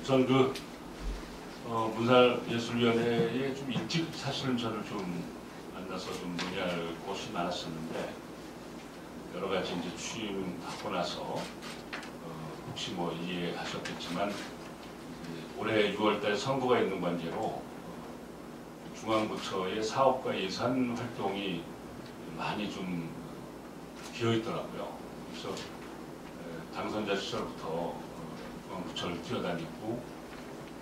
우선 문화예술위원회에 좀 일찍 사실은 저를 좀 만나서 좀 논의할 곳이 많았었는데 여러 가지 이제 취임하고 나서 혹시 뭐 이해하셨겠지만 올해 6월달 선거가 있는 관계로 중앙부처의 사업과 예산 활동이 많이 좀 비어 있더라고요. 그래서 당선자 시절부터 중앙부처를 뛰어다니고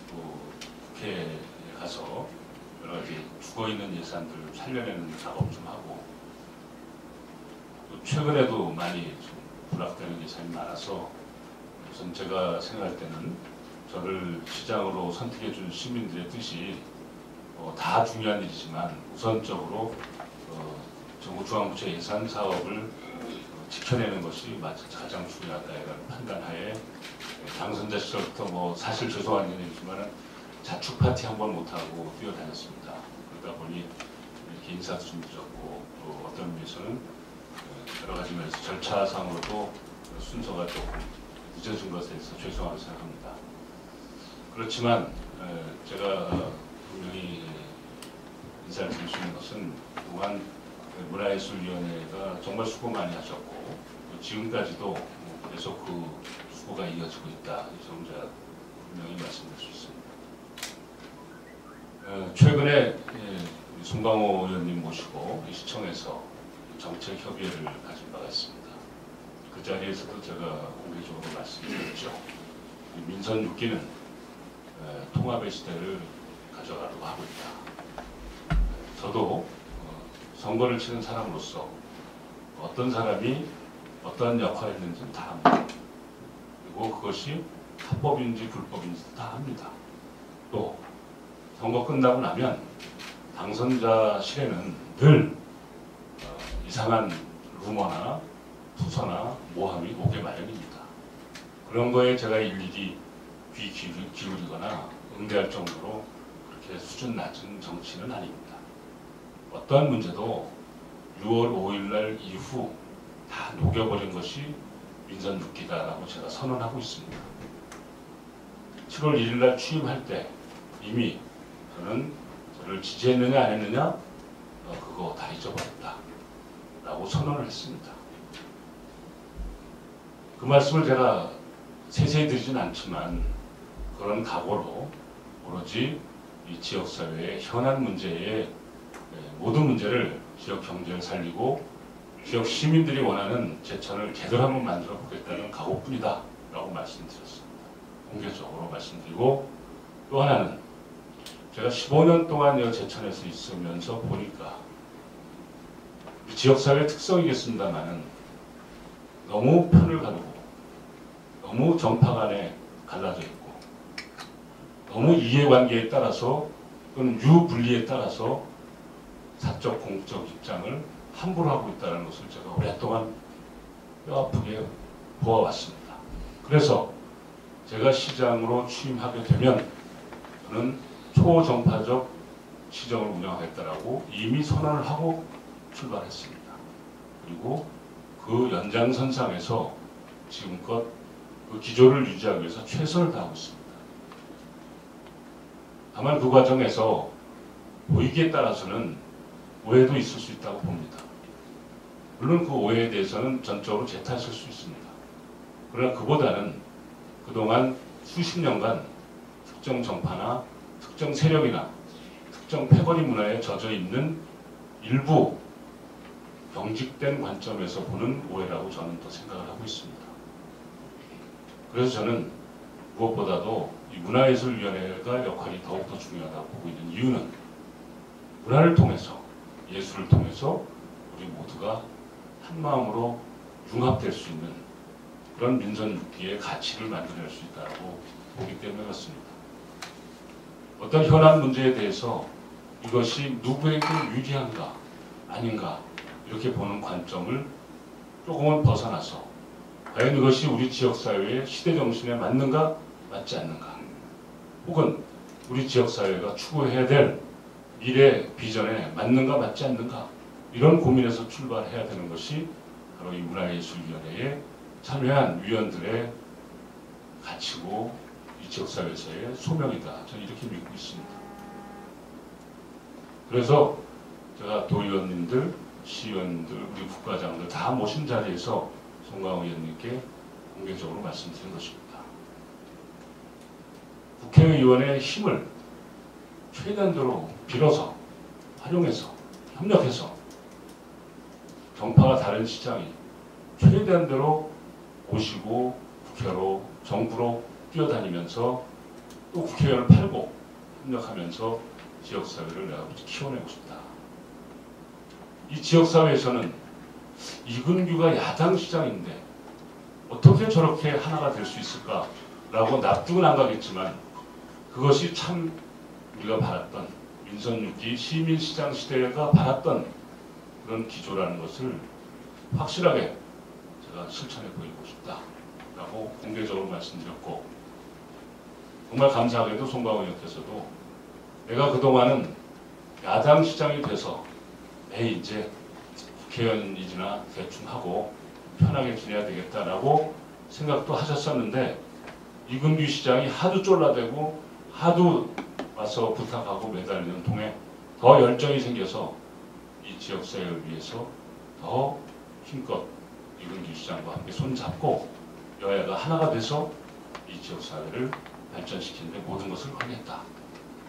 또 국회에 가서 여러 가지 죽어있는 예산들을 살려내는 작업 좀 하고 또 최근에도 많이 좀 부락되는 예산이 많아서 우선 제가 생각할 때는 저를 시장으로 선택해 준 시민들의 뜻이 다 중요한 일이지만 우선적으로 정부 중앙부처 예산 사업을 지켜내는 것이 가장 중요하다는 판단하에 당선자 시절부터 뭐 사실 죄송한 일이지만 자축 파티 한 번 못하고 뛰어다녔습니다. 그러다 보니 이렇게 인사도 좀 늦었고 또 어떤 면에서는 여러 가지 면에서 절차상으로도 순서가 조금 늦어진 것에 대해서 죄송하게 생각합니다. 그렇지만 제가 분명히 인사를 드릴 수 있는 것은 그동안 문화예술위원회가 정말 수고 많이 하셨고 지금까지도 계속 그 수고가 이어지고 있다. 이 점을 제가 분명히 말씀드릴 수 있습니다. 최근에 송강호 의원님 모시고 시청에서 정책협의회를 가진 바가 있습니다. 그 자리에서도 제가 공개적으로 말씀드렸죠. 민선 6기는 통합의 시대를 가져가려고 하고 있다. 저도 선거를 치는 사람으로서 어떤 사람이 어떤 역할을 했는지 다 합니다. 그리고 그것이 합법인지 불법인지 다 합니다. 또 선거 끝나고 나면 당선자실에는 늘 이상한 루머나 투서나 모함이 오게 마련입니다. 그런 거에 제가 일일이 귀 기울이거나 응대할 정도로 그렇게 수준 낮은 정치는 아닙니다. 어떠한 문제도 6월 5일날 이후 다 녹여버린 것이 민선 6기다라고 제가 선언하고 있습니다. 7월 1일날 취임할 때 이미 저는 저를 지지했느냐 안 했느냐 그거 다 잊어버렸다 라고 선언을 했습니다. 그 말씀을 제가 세세히 드리진 않지만 그런 각오로 오로지 이 지역사회의 현안 문제에 모든 문제를 지역 경제를 살리고 지역 시민들이 원하는 제천을 제대로 한번 만들어 보겠다는 각오뿐이다 라고 말씀드렸습니다. 공개적으로 말씀드리고 또 하나는 제가 15년 동안 이 제천에서 있으면서 보니까 지역사회의 특성이겠습니다만은 너무 편을 가르고 너무 정파 간에 갈라져 있고 너무 이해관계에 따라서 또는 유분리에 따라서 사적 공적 입장을 함부로 하고 있다는 것을 제가 오랫동안 뼈아프게 보아왔습니다. 그래서 제가 시장으로 취임하게 되면 저는 초정파적 시정을 운영하겠다라고 이미 선언을 하고 출발했습니다. 그리고 그 연장선상에서 지금껏 그 기조를 유지하기 위해서 최선을 다하고 있습니다. 다만 그 과정에서 보이기에 따라서는 오해도 있을 수 있다고 봅니다. 물론 그 오해에 대해서는 전적으로 제 탓일 수 있습니다. 그러나 그보다는 그동안 수십 년간 특정 정파나 특정 세력이나 특정 패거리 문화에 젖어 있는 일부 경직된 관점에서 보는 오해라고 저는 또 생각을 하고 있습니다. 그래서 저는 무엇보다도 이 문화예술위원회가 역할이 더욱더 중요하다고 보고 있는 이유는 문화를 통해서 예술을 통해서 우리 모두가 한마음으로 융합될 수 있는 그런 민선 6기의 가치를 만들어낼 수 있다고 보기 때문에 그렇습니다. 어떤 현안 문제에 대해서 이것이 누구에게 유리한가 아닌가 이렇게 보는 관점을 조금은 벗어나서 과연 이것이 우리 지역사회의 시대정신에 맞는가 맞지 않는가 혹은 우리 지역사회가 추구해야 될 미래 비전에 맞는가 맞지 않는가 이런 고민에서 출발해야 되는 것이 바로 이 문화예술위원회에 참여한 위원들의 가치고 이 이 지역사회에서의 소명이다. 저는 이렇게 믿고 있습니다. 그래서 제가 도의원님들, 시의원들, 우리 국가장들 다 모신 자리에서 송강호 의원님께 공개적으로 말씀드린 것입니다. 국회의원의 힘을 최대한대로 빌어서 활용해서 협력해서 정파가 다른 시장이 최대한대로 오시고 국회로 정부로 뛰어다니면서 또 국회의원을 팔고 협력하면서 지역사회를 내가 키워내고 싶다. 이 지역사회에서는 이근규가 야당시장인데 어떻게 저렇게 하나가 될 수 있을까라고 납득은 안 가겠지만 그것이 참 우리가 바랐던 민선 6기 시민시장 시대가 바랐던 그런 기조라는 것을 확실하게 제가 실천해 보이고 싶다라고 공개적으로 말씀드렸고, 정말 감사하게도 송강호 의원께서도 내가 그동안은 야당 시장이 돼서 이제 국회의원이지나 대충 하고 편하게 지내야 되겠다라고 생각도 하셨었는데, 이근규 시장이 하도 쫄라대고 하도 와서 부탁하고 매달리는 통에 더 열정이 생겨서 이 지역사회를 위해서 더 힘껏 이근규 시장과 함께 손잡고 여야가 하나가 돼서 이 지역사회를 발전시키는 데 모든 것을 하겠다.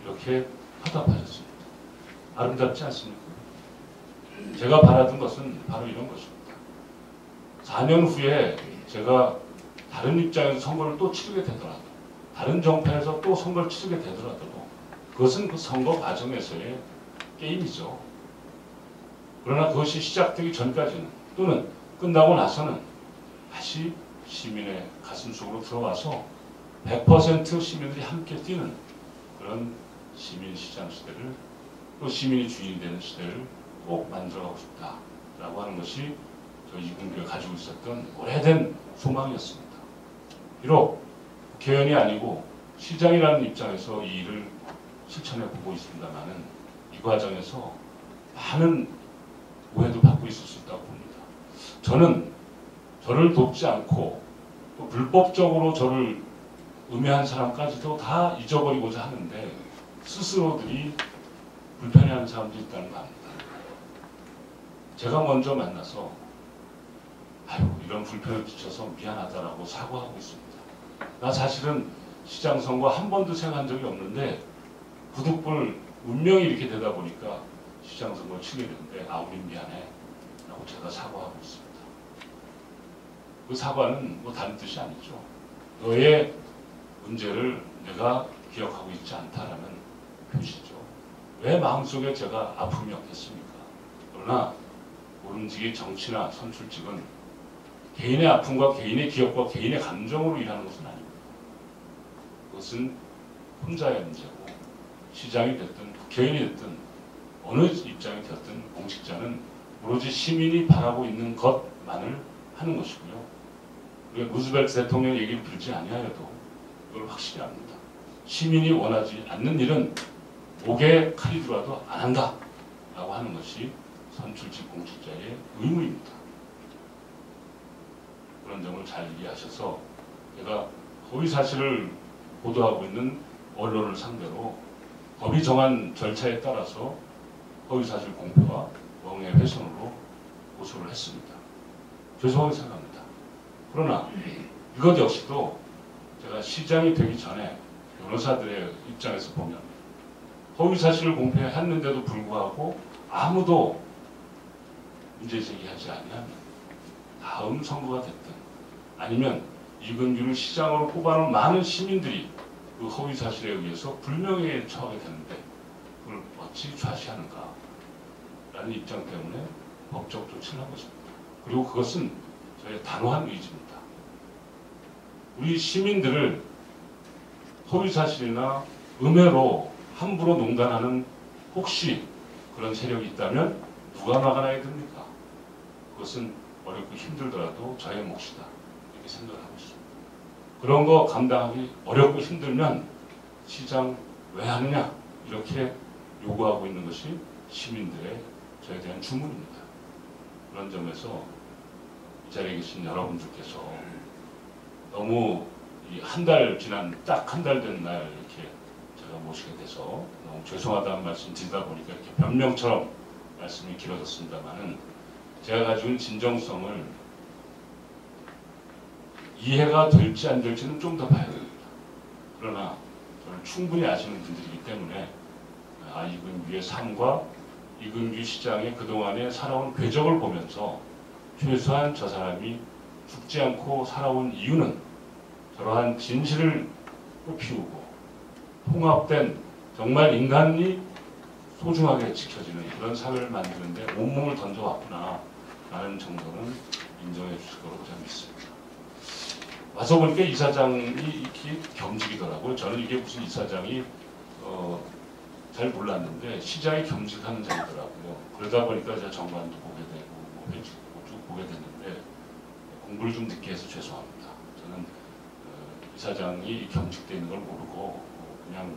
이렇게 화답하셨습니다. 아름답지 않습니까? 제가 바라던 것은 바로 이런 것입니다. 4년 후에 제가 다른 입장에서 선거를 또 치르게 되더라도, 다른 정파에서 또 선거를 치르게 되더라도 그것은 그 선거 과정에서의 게임이죠. 그러나 그것이 시작되기 전까지는, 또는 끝나고 나서는 다시 시민의 가슴 속으로 들어와서 100% 시민들이 함께 뛰는 그런 시민시장 시대를, 또 시민이 주인이 되는 시대를 꼭 만들어가고 싶다라고 하는 것이 저 이근규가 가지고 있었던 오래된 소망이었습니다. 비록 국회의원이 아니고 시장이라는 입장에서 이 일을 실천해 보고 있습니다만은 이 과정에서 많은 오해도 받고 있을 수 있다고 봅니다. 저는 저를 돕지 않고 또 불법적으로 저를 음해한 사람까지도 다 잊어버리고자 하는데 스스로들이 불편해하는 사람도 있다는 거 압니다. 제가 먼저 만나서 이런 불편을 끼쳐서 미안하다라고 사과하고 있습니다. 나 사실은 시장 선거 한 번도 생각한 적이 없는데 부득불 운명이 이렇게 되다 보니까 시장 선거를 치게 되는데 우린 미안해 라고 제가 사과하고 있습니다. 그 사과는 뭐 다른 뜻이 아니죠. 너의 문제를 내가 기억하고 있지 않다라는 표시죠. 왜 마음속에 제가 아픔이 없겠습니까? 그러나 모름지기 정치나 선출직은 개인의 아픔과 개인의 기억과 개인의 감정으로 일하는 것은 아닙니다. 그것은 혼자의 문제고, 시장이 됐든 국회의원이 됐든 어느 입장이 되었든 공직자는 오로지 시민이 바라고 있는 것만을 하는 것이고요. 우리가 루즈벨트 대통령 얘기를 들지 아니하여도 이걸 확실히 압니다. 시민이 원하지 않는 일은 목에 칼이 들어와도 안 한다 라고 하는 것이 선출직 공직자의 의무입니다. 그런 점을 잘 이해하셔서 제가 허위사실을 보도하고 있는 언론을 상대로 법이 정한 절차에 따라서 허위사실 공표와 명예훼손으로 고소를 했습니다. 죄송하게 생각합니다. 그러나 이것 역시도 제가 시장이 되기 전에 변호사들의 입장에서 보면 허위사실을 공표했는데도 불구하고 아무도 문제제기하지 않으면 다음 선거가 됐든 아니면 이근규를 시장으로 뽑아놓은 많은 시민들이 그 허위사실에 의해서 불명예에 처하게 되는데 그걸 어찌 좌시하는가 라는 입장 때문에 법적 조치를 한 것입니다. 그리고 그것은 저의 단호한 의지입니다. 우리 시민들을 허위사실이나 음해로 함부로 농단하는 혹시 그런 세력이 있다면 누가 막아놔야 됩니까? 그것은 어렵고 힘들더라도 저의 몫이다 이렇게 생각을 하고 있습니다. 그런 거 감당하기 어렵고 힘들면 시장 왜 하느냐 이렇게 요구하고 있는 것이 시민들의 저에 대한 주문입니다. 그런 점에서 이 자리에 계신 여러분들께서 너무 이 한 달 지난 딱 한 달 된 날 이렇게 제가 모시게 돼서 너무 죄송하다는 말씀 드리다 보니까 이렇게 변명처럼 말씀이 길어졌습니다만은 제가 가지고 있는 진정성을 이해가 될지 안 될지는 좀 더 봐야 됩니다. 그러나 저는 충분히 아시는 분들이기 때문에 이근규의 삶과 이근규 시장의 그동안에 살아온 궤적을 보면서 최소한 저 사람이 죽지 않고 살아온 이유는 저러한 진실을 피우고 통합된 정말 인간이 소중하게 지켜지는 그런 사회를 만드는데 온몸을 던져왔구나 라는 정도는 인정해 주실 거라고 저는 믿습니다. 와서 보니까 이사장이 이렇게 겸직이더라고요. 저는 이게 무슨 이사장이 잘 몰랐는데 시장이 겸직하는 자리더라고요. 그러다 보니까 제가 정관도 보게 되고 뭐 회주도 쭉 보게 됐는데 공부를 좀 늦게 해서 죄송합니다. 저는 이사장이 겸직되어 있는 걸 모르고 그냥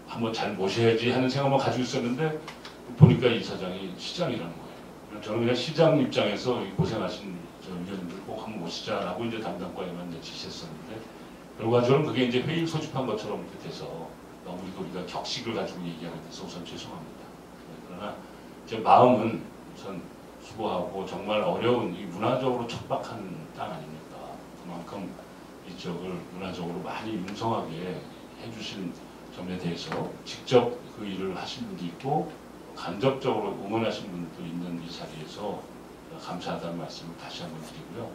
한번 잘 모셔야지 하는 생각만 가지고 있었는데 보니까 이사장이 시장이라는 거예요. 저는 그냥 시장 입장에서 고생하신 저 의원님들 꼭 한번 모시자라고 이제 담당과에만 이제 지시했었는데 결과적으로 그게 이제 회의 소집한 것처럼 이렇게 돼서 너무 우리가 격식을 가지고 얘기하게 돼서 우선 죄송합니다. 그러나 제 마음은 우선 수고하고 정말 어려운 이 문화적으로 척박한 땅 아닙니까? 그만큼 이 지역을 문화적으로 많이 융성하게 해주신 점에 대해서 직접 그 일을 하신 분도 있고 간접적으로 응원하신 분도 있는 이 자리에서 감사하다는 말씀을 다시 한번 드리고요.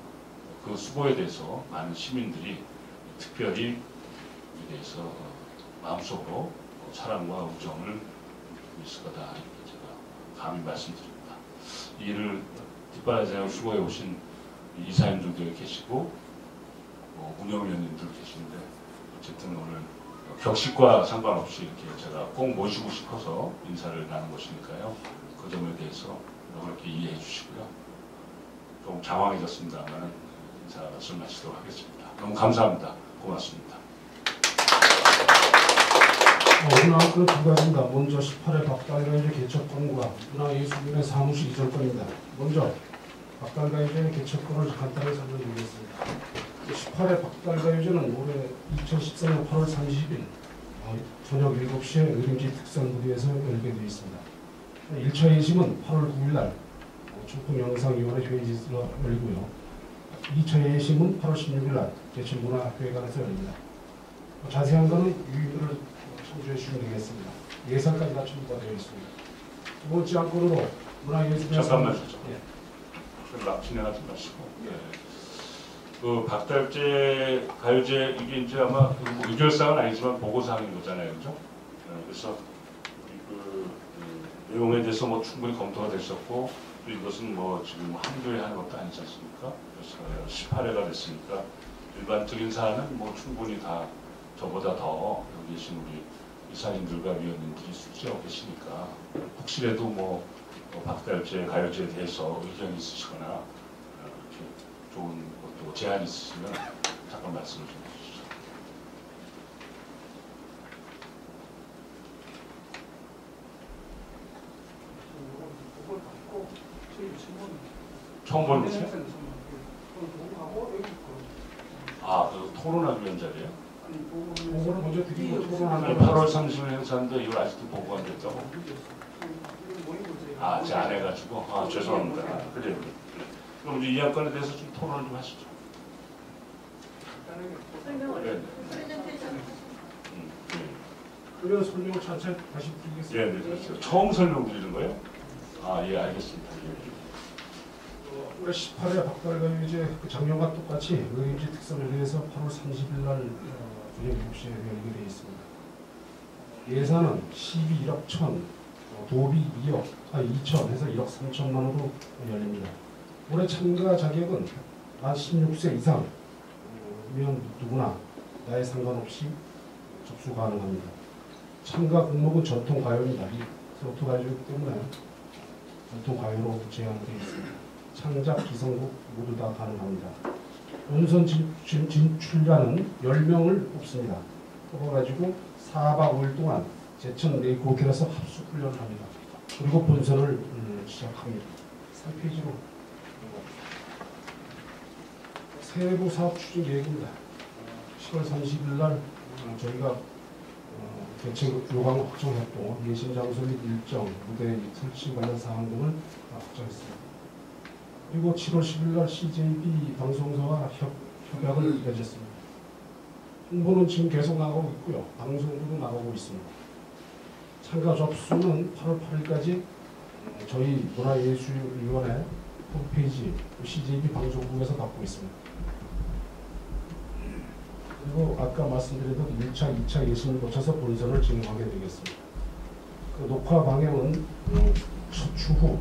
그 수고에 대해서 많은 시민들이 특별히 에 대해서 마음속으로 사랑과 우정을 갖고 있을 거다 이렇게 제가 감히 말씀드립니다. 이 일을 뒷바라지하고 수고해 오신 이사님들도 계시고 운영위원님들 계시는데 어쨌든 오늘 격식과 상관없이 이렇게 제가 꼭 모시고 싶어서 인사를 나눈 것이니까요. 그 점에 대해서 그렇게 이해해 주시고요. 좀 장황해졌습니다만 인사 말씀 마치도록 하겠습니다. 너무 감사합니다. 고맙습니다. 오늘 그 두 가지입니다. 먼저 18회 박달가요제 개척권과 문화예술인의 사무실 이전권입니다. 먼저 박달가요제 개척권을 간단히 설명드리겠습니다. 18회 박달가요제는 올해 2014년 8월 30일 저녁 7시에 의림지 특산무대에서 열게 되어 있습니다. 1차 예식은 8월 9일 날 축구영상위원회 회의실에서 열리고요. 2차 예식은 8월 16일 날 제천문화회관에서 열립니다. 자세한 것은 유의를 참조해 주시면 되겠습니다. 예산까지 다 첨부가 되어 있습니다. 두 번째 안건으로 문화예술인 잠깐만요. 진행하지 마시고. 그 박달재 가요제 이게 이제 아마 뭐 의결사항은 아니지만 보고사항인 거잖아요, 그렇죠? 그래서 그 내용에 대해서 뭐 충분히 검토가 됐었고 또 이것은 뭐 지금 한두 해 하는 것도 아니지 않습니까? 그래서 18회가 됐으니까 일반적인 사안은 뭐 충분히 다 저보다 더 여기 계신 우리 이사님들과 위원님들이 숙지하고 계시니까 혹시라도 뭐 박달재 가요제에 대해서 의견이 있으시거나 이렇게 좋은 또 제안 있으시면 잠깐 말씀을 좀 해주시죠. 처음 보는 거죠? 그 토론하기 위한 자리에요? 보고를 먼저 드리고 토론하는 8월 30일 행사인데 이걸 아직도 보고가 안 됐다고? 제 안 해가지고? 죄송합니다. 그래요. 그럼 이제 이 안건에 대해서 좀 토론을 좀 하시죠. 그래서 설명을 차차 다시 드리겠습니다. 네. 처음 설명드리는 거예요? 예, 알겠습니다. 올해 18회 박달가요제 작년과 똑같이 의림지 특선을 위해서 8월 30일 날 저녁 7시에 열리게 되어 있습니다. 예산은 12억 1천, 도비 2천 해서 1억 3천만 원으로 열립니다. 올해 참가 자격은 만 16세 이상이면 누구나 나이 상관없이 접수 가능합니다. 참가 종목은 전통가요입니다. 전통가요이기 때문에 전통가요로 제한되어 있습니다. 창작, 기성곡 모두 다 가능합니다. 본선 진출자는 10명을 뽑습니다. 뽑아가지고 4박 5일 동안 제천 내곡에서 합숙 훈련을 합니다. 그리고 본선을 시작합니다. 3페이지로 세부 사업 추진 계획입니다. 7월 30일 날 저희가 개최 요강 확정했고 예심 장소 및 일정, 무대 설치 관련 사항 등을 확정했습니다. 그리고 7월 10일 날 CJB 방송사와 협약을 맺었습니다. 홍보는 지금 계속 나가고 있고요. 방송국도 나가고 있습니다. 참가 접수는 8월 8일까지 저희 문화예술위원회 홈페이지 CJB 방송국에서 받고 있습니다. 그리고 아까 말씀드린 1차, 2차 예심을 거쳐서 본선을 진행하게 되겠습니다. 그 녹화 방향은 추후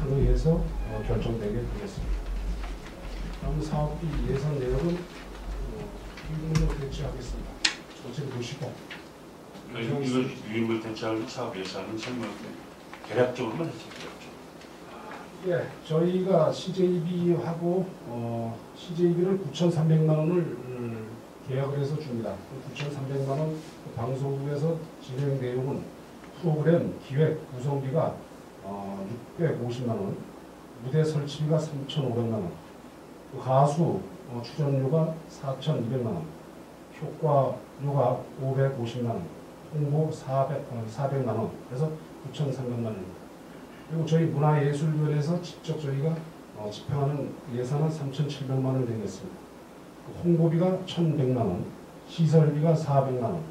상의해서 결정되게 되겠습니다. 다음 사업비 예산 내역은 유인물 대체하겠습니다. 전체 보시고 이거 유인물 대체하는 사업 예산은 설명 대략적으로만 해주세요. 예, 저희가 CJB하고 CJB를 9,300만 원을 계약을 해서 줍니다. 9,300만 원 방송국에서 진행 내용은 프로그램 기획 구성비가 650만 원, 무대 설치비가 3,500만 원, 가수 출연료가 4,200만 원, 효과료가 550만 원, 홍보 400만 원, 그래서 9,300만 원입니다. 그리고 저희 문화예술위원회에서 직접 저희가 집행하는 예산은 3,700만 원 되겠습니다. 홍보비가 1,100만 원, 시설비가 400만 원,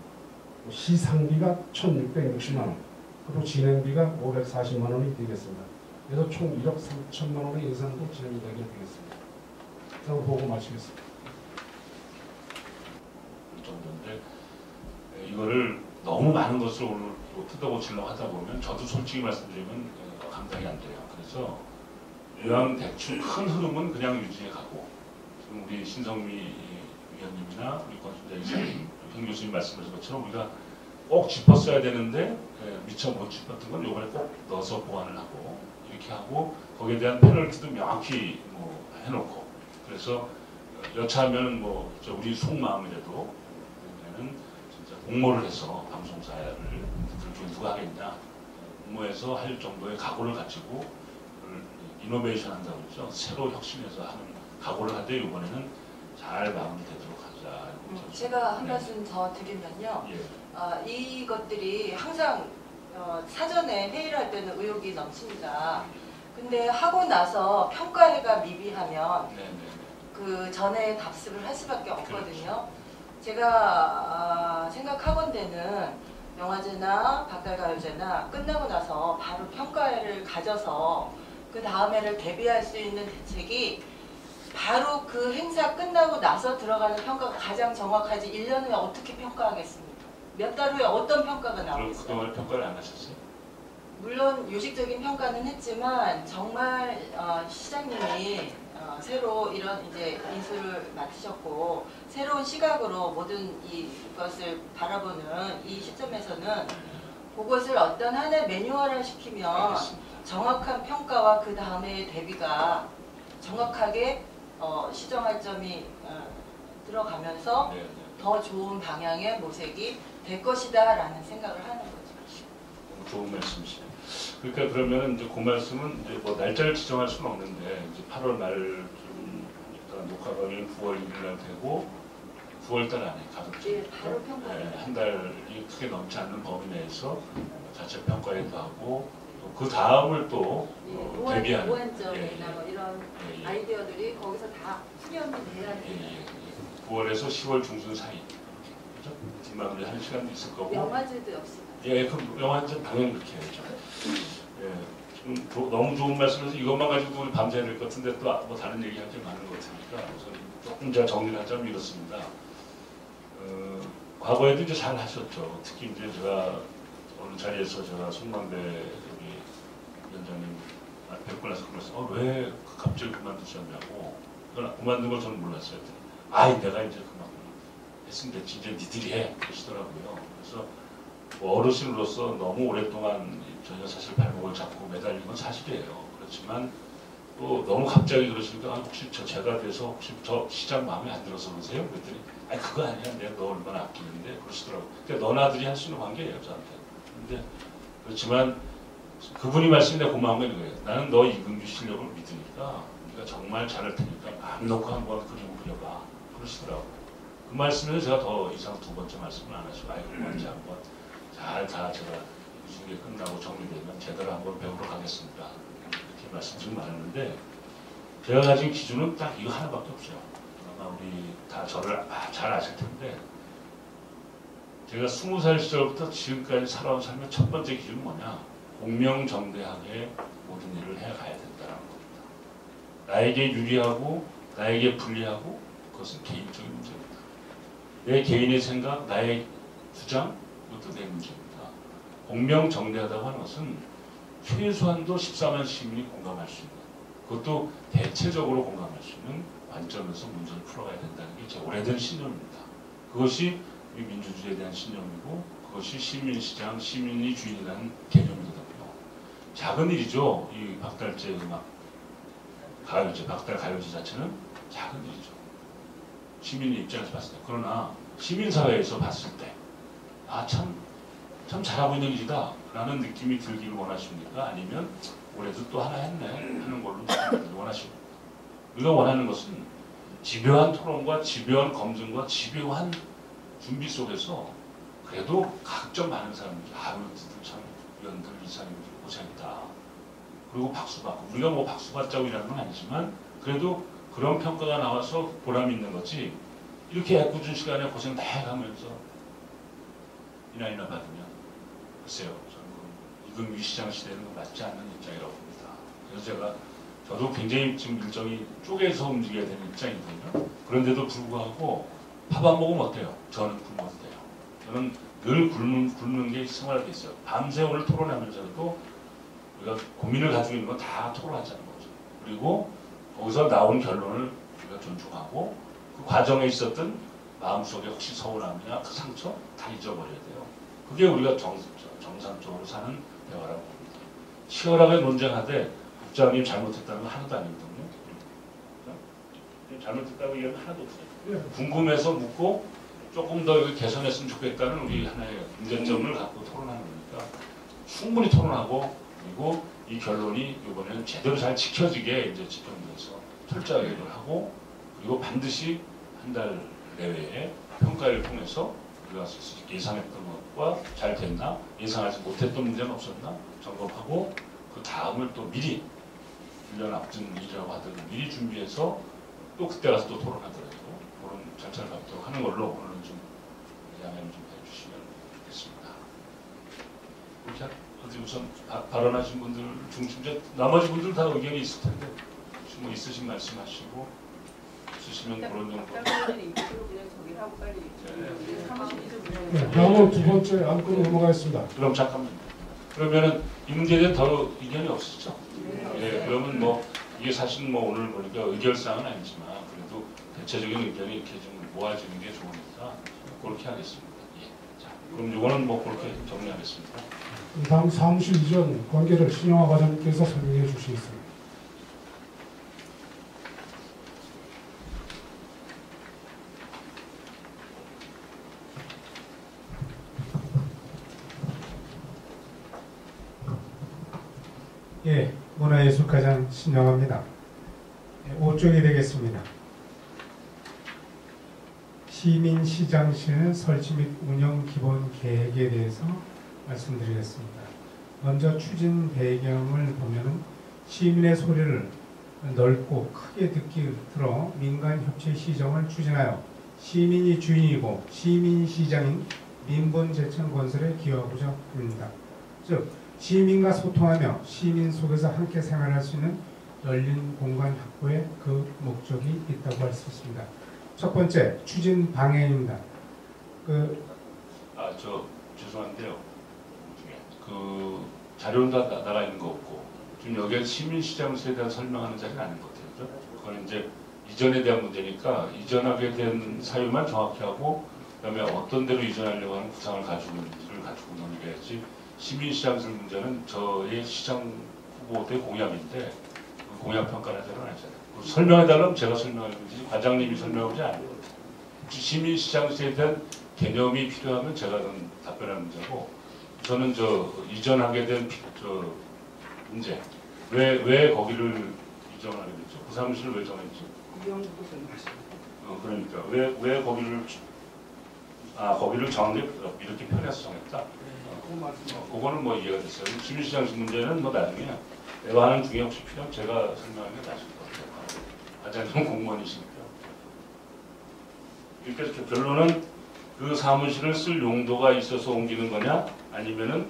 시상비가 1,660만 원, 그리고 진행비가 540만 원이 되겠습니다. 그래서 총 1억 3천만 원의 예산으로 진행이 되게 되겠습니다. 이상 보고 마치겠습니다. 이 정도인데 이거를 너무 많은 것을 오늘 뜯어고치려고 하다 보면 저도 솔직히 말씀드리면 감당이 안 돼요. 그래서 요양 대충 큰 흐름은 그냥 유지해 가고 지금 우리 신성미 위원님이나 우리 권순자 이사님, 현 교수님 말씀하신 것처럼 우리가 꼭 짚었어야 되는데 미처 못 짚었던 건 이번에 꼭 넣어서 보완을 하고 이렇게 하고 거기에 대한 페널티도 명확히 해놓고 그래서 여차하면 우리 속마음이라도 그러면은 진짜 공모를 해서 방송사를 둘 중에 누가 하겠냐 공모해서 할 정도의 각오를 가지고 이노베이션 한다고 그러죠. 새로 혁신해서 하는 각오를 하되 이번에는 잘 마무리되도록 하자. 제가 한 말씀 더 드리면요. 예. 이것들이 항상 사전에 회의를 할 때는 의욕이 넘칩니다. 근데 하고 나서 평가회가 미비하면 그 전에 답습을 할 수밖에 없거든요. 제가 생각하건대는 영화제나 박달가요제나 끝나고 나서 바로 평가회를 가져서 그 다음에를 대비할 수 있는 대책이 바로 그 행사 끝나고 나서 들어가는 평가가 가장 정확하지 1년 후에 어떻게 평가하겠습니까? 몇 달 후에 어떤 평가가 나오겠어요? 그동안 평가를 안 하셨어요? 물론 요식적인 평가는 했지만 정말 시장님이 새로 이런 이제 인수를 맡으셨고 새로운 시각으로 모든 이것을 바라보는 이 시점에서는 그것을 어떤 하나의 매뉴얼화 시키면 알겠습니다. 정확한 평가와 그 다음에 대비가 정확하게 시정할 점이 들어가면서 더 좋은 방향의 모색이 될 것이다 라는 생각을 하는 거죠. 좋은 말씀이시네요. 그러니까 그러면 이제 그 말씀은 이제 날짜를 지정할 수는 없는데 이제 8월 말쯤 녹화가 9월 1일 날 되고 9월 달 안에 가급적 예, 바로 평가. 한 달이 크게 넘지 않는 범위 내에서 자체 평가회도 하고 그 다음을 또 대비하는 보완점이나 뭐 이런 아이디어들이 거기서 다 수렴이 돼야 돼요. 9월에서 10월 중순 사이 그렇죠? 뒷마무리 하는 시간도 있을 거고 영화제도 역시. 그 영화제 당연히 그렇게 해야죠. 지금 너무 좋은 말씀에서 이것만 가지고 우리 밤새야 될 것 같은데 또 뭐 다른 얘기할 게 많은 것 같으니까 우선 조금 제가 정리를 하자면 이렇습니다. 과거에도 이제 잘 하셨죠. 특히 이제 제가 어느 자리에서 제가 손만배 위원장님 뵙고 나서 그랬어요. 왜 갑자기 그만두셨냐고. 그만둔 걸 저는 몰랐어요. 내가 이제 그만 했으면 됐지. 이제 니들이 해. 그러시더라고요. 그래서 어르신으로서 너무 오랫동안 전혀 사실 발목을 잡고 매달린 건 사실이에요. 그렇지만 또 너무 갑자기 그러시니까 혹시 제가 돼서 혹시 저 시장 마음에 안 들어서 그러세요? 그랬더니 그거 아니야. 내가 너 얼마나 아끼는데 그러시더라고요. 그러니까 너나들이 할 수 있는 관계예요. 저한테. 근데 그렇지만 그분이 말씀이 내가 고마운 건 이거예요. 나는 너 이근규 실력을 믿으니까 네가 정말 잘할 테니까 마음 놓고 한번 그림 그려봐. 그러시더라고요. 그 말씀에서 제가 더 이상 두 번째 말씀을 안 하시고 아이고 먼저 한번 잘 다 제가 이 중에 끝나고 정리되면 제대로 한번 배우러 가겠습니다. 이렇게 말씀드리고 말았는데 제가 가진 기준은 딱 이거 하나밖에 없어요. 아마 우리 다 저를 잘 아실 텐데 제가 20살 시절부터 지금까지 살아온 삶의 첫 번째 기준은 뭐냐? 공명정대하게 모든 일을 해가야 된다는 겁니다. 나에게 유리하고 나에게 불리하고 그것은 개인적인 문제입니다. 내 개인의 생각, 나의 주장, 이것도 내 문제입니다. 공명정대하다고 하는 것은 최소한도 14만 시민이 공감할 수 있는, 그것도 대체적으로 공감할 수 있는 관점에서 문제를 풀어가야 된다는 게 제 오래된 신념입니다. 그것이 우리 민주주의에 대한 신념이고 그것이 시민시장, 시민이 주인이라는 개념이거든요. 작은 일이죠. 이 박달재 음악, 가요제, 박달 가요제 자체는 작은 일이죠. 시민의 입장에서 봤을 때. 그러나 시민사회에서 봤을 때 참 잘하고 있는 일이다 라는 느낌이 들기를 원하십니까? 아니면 올해도 또 하나 했네 하는 걸로 느끼기를 원하십니까? 우리가 원하는 것은 집요한 토론과 집요한 검증과 집요한 준비 속에서 그래도 각종 많은 사람들이 참 위원들 이사님들 고생했다. 그리고 박수 받고, 우리가 뭐 박수 받자고 이라는 건 아니지만 그래도 그런 평가가 나와서 보람 있는 거지, 이렇게 애꿎은 시간에 고생 다 해가면서 이나 받으면 글쎄요, 저는 이금희 시장 시대는 맞지 않는 입장이라고 봅니다. 그래서 저도 굉장히 지금 일정이 쪼개서 움직여야 되는 입장이거든요. 그런데도 불구하고 밥 안 먹으면 어때요? 저는 굶어도 돼요. 저는 늘 굶는 게 생활화돼 있어요. 밤새 오늘 토론하면서도 우리가 고민을 가지고 있는 건 다 토론하자는 거죠. 그리고 거기서 나온 결론을 우리가 존중하고 그 과정에 있었던 마음속에 혹시 서운함이나 그 상처 다 잊어버려야 돼요. 그게 우리가 정상적으로 사는 대화라고 봅니다. 치열하게 논쟁하되 국장님 잘못했다는 건 하나도 아니거든요. 잘못했다고 얘기하면 하나도 없어요. 궁금해서 묻고 조금 더 개선했으면 좋겠다는 우리 하나의 문제점을 갖고 토론하는 거니까 충분히 토론하고, 그리고 이 결론이 이번에는 제대로 잘 지켜지게 이제 집행부에서 철저하게 하고, 그리고 반드시 한 달 내외에 평가를 통해서 우리가 예상했던 것과 잘 됐나, 예상하지 못했던 문제는 없었나 점검하고, 그 다음을 또 미리 1년 앞둔 일이라고 하더라도 미리 준비해서 또 그때 가서 또 토론하더라도 그런 절차를 밟도록 하는 걸로 오늘은 좀 양해를 좀 해주시면 좋겠습니다. 그렇게 어디 우선 발언하신 분들 중심제 나머지 분들 다 의견이 있을 텐데 혹시 뭐 있으신 말씀하시고 있으시면 그런 정도. 네, 다음은 두 번째 안건으로 넘어가겠습니다. 그럼 잠깐만요. 그러면은 이 문제에 대해 더 의견이 없으시죠? 예, 그러면 뭐 이게 사실 뭐 오늘 보니까 의결사항은 아니지만 그래도 대체적인 의견이 이렇게 좀 모아지는 게 좋으니까 그렇게 하겠습니다. 예. 자, 그럼 이거는 뭐 그렇게 정리하겠습니다. 다음 사무실 이전 관계를 신영화 과장님께서 설명해 주시겠습니다. 예, 문화예술과장 신영화입니다. 5쪽이 되겠습니다. 시민시장실 설치 및 운영 기본 계획에 대해서 말씀드리겠습니다. 먼저 추진 배경을 보면은 시민의 소리를 넓고 크게 듣기 들어 민간협체 시정을 추진하여 시민이 주인이고 시민시장인 민본재청 건설에 기여하고자 합니다. 즉 시민과 소통하며 시민 속에서 함께 생활할 수 있는 열린 공간 확보에 그 목적이 있다고 할 수 있습니다. 첫 번째, 추진 방향입니다. 저 죄송한데요. 그 자료는 다 나가 있는 거 없고 지금 여기에 시민시장에 대한 설명하는 자리는 아닌 것 같아요. 그건 이제 이전에 대한 문제니까 이전하게 된 사유만 정확히 하고 그다음에 어떤 데로 이전하려고 하는 구상을 가지고 있는지를 가지고 논의해야지. 시민시장실 문제는 저의 시장 후보의 공약인데 그 공약 평가를 하자는 아니잖아요. 설명해달라면 제가 설명해주지 과장님이 설명하지 않아요. 혹시 시민시장실에 대한 개념이 필요하면 제가 답변할 문제고, 저는 저 이전하게 된 저 문제 왜 거기를 이전하게 됐죠? 그 사무실을 왜 정했죠? 그러니까 왜 거기를 정하게 이렇게 편해서 정했다. 그거는 뭐 이해가 됐어요. 시민시장식 문제는 뭐 나중에 대화하는 중에 혹시 필요하면 제가 설명하는 게 나을 것 같아요. 과장님 공무원이시니까. 그러니까 결론은 그 사무실을 쓸 용도가 있어서 옮기는 거냐, 아니면은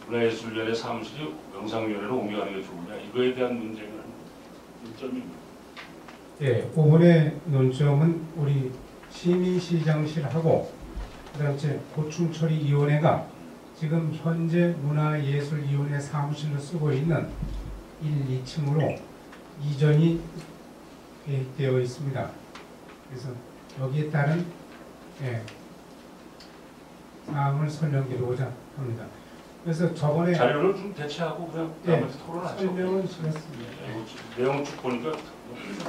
문화예술위원회 사무실이 영상위원회로 옮겨가는 게 좋으냐, 이거에 대한 문제가 문점입니다. 예, 5번의 논점은 우리 시민시장실하고 그다음에 고충처리위원회가 지금 현재 문화예술위원회 사무실로 쓰고 있는 1, 2층으로 이전이 계획되어 있습니다. 그래서 여기에 따른 사항을 설명드리고자 합니다. 그래서 저번에 자료를 좀 대체하고 그냥 나머지 토론하죠. 설명은 드렸습니다. 내용 쭉 보니까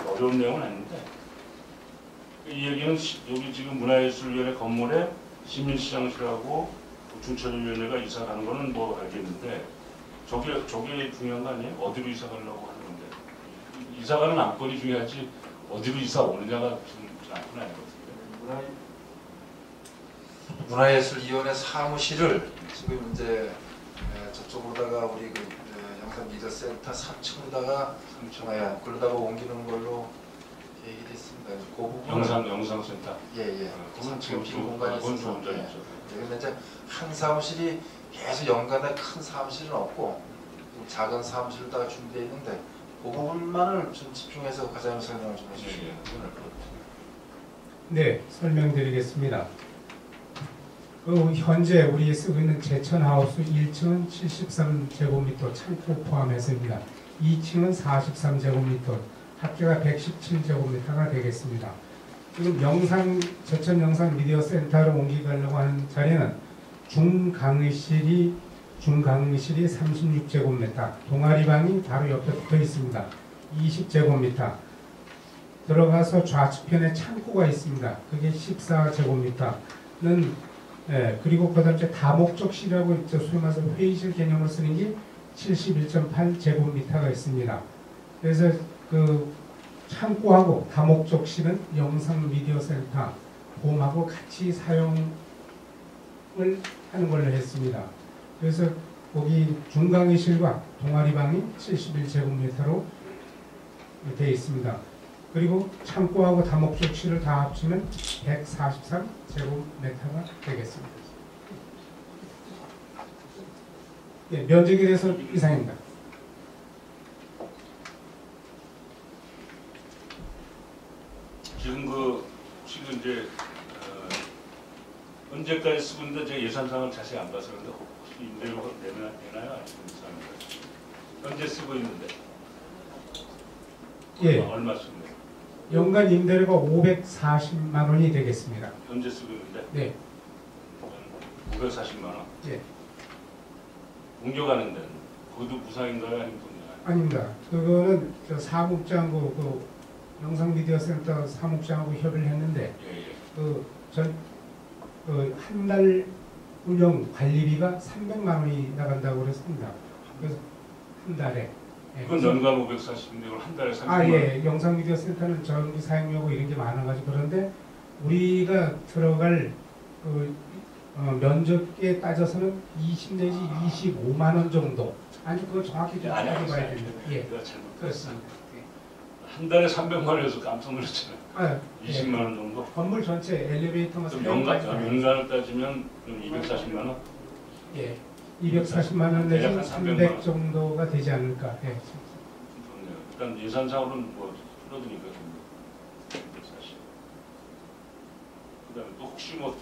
어려운 내용은 아닌데, 이 얘기는 여기 지금 문화예술위원회 건물에 시민시장실하고 고충처리위원회가 이사 가는 거는 뭐 알겠는데, 저게 중요한 거 아니에요? 어디로 이사 가려고 하는 건데, 이사 가는 안건이 중요하지 어디로 이사 오느냐가 좀 안건 아닌 것 같은데. 문화예술위원회 사무실을 지금 이제 저쪽으로다가 우리 그 영상미디어센터 3층으로다가 그러다가 옮기는 걸로 계획이 됐습니다. 그 부분은 영상센터. 예예. 그건 3층 빈 좀 공간이 그건 있어서. 좋은 점이죠. 그런데 이제 한 사무실이 계속 연간에 큰 사무실은 없고 작은 사무실로다가 준비되어 있는데 그 부분만을 좀 집중해서 과장님 설명을 좀 해주시면 네, 설명드리겠습니다. 현재 우리 쓰고 있는 제천하우스 1층은 73제곱미터 창고 포함해서입니다. 2층은 43제곱미터, 합계가 117제곱미터가 되겠습니다. 지금 제천 영상 미디어 센터로 옮기려고 하는 자리는 중강의실이 36제곱미터, 동아리방이 바로 옆에 붙어 있습니다. 20제곱미터. 들어가서 좌측편에 창고가 있습니다. 그게 14제곱미터는 그리고 그다음 다목적실이라고 있죠. 소위 말해서 회의실 개념으로 쓰는 게 71.8제곱미터가 있습니다. 그래서 그 창고하고 다목적실은 영상 미디어 센터 봄하고 같이 사용을 하는 걸로 했습니다. 그래서 거기 중강의실과 동아리방이 71제곱미터로 되어 있습니다. 그리고 창고하고 다목적실을 다 합치면 143제곱미터가 되겠습니다. 네, 면적에 대해서 이상입니다. 지금 이제 언제까지 쓰고 있는데 제가 예산상을 자세히 안 봐서 그런데 혹시 임대료가 되나요? 아니면 현재 쓰고 있는데 예. 얼마 쓰고 있나요? 연간 임대료가 540만 원이 되겠습니다. 현재 쓰고 있는데? 네. 540만 원? 예. 옮겨가는 데는 그것도 무상인가요? 아니면 돈인가요? 아닙니다. 그거는 사무국장하고 그 영상미디어센터 사무국장하고 협의를 했는데 한 달 운영 관리비가 300만 원이 나간다고 그랬습니다. 그래서 한 달에. 그건 연간 540인데 이걸 한 달에 300만 원? 예. 영상미디어센터는 전기 사용료고 이런 게 많아가지고 그런데 우리가 들어갈 면적에 따져서는 20 내지 25만 원 정도. 아니 그거 정확히 좀 따져봐야 됩니다. 예. 내가 잘못 그렇습니다. 한 달에 300만 원에서 깜짝 놀랐잖아요. 20만 예. 원 정도? 건물 전체 엘리베이터만 그럼 연간을 따지면 240만 원? 예. 240만 원 내지 대략 한 300 정도가 되지 않을까. 예. 좋네요. 일단 예산상으로는 뭐 줄어드니까 좀 240. 그다음에 또 혹시 뭐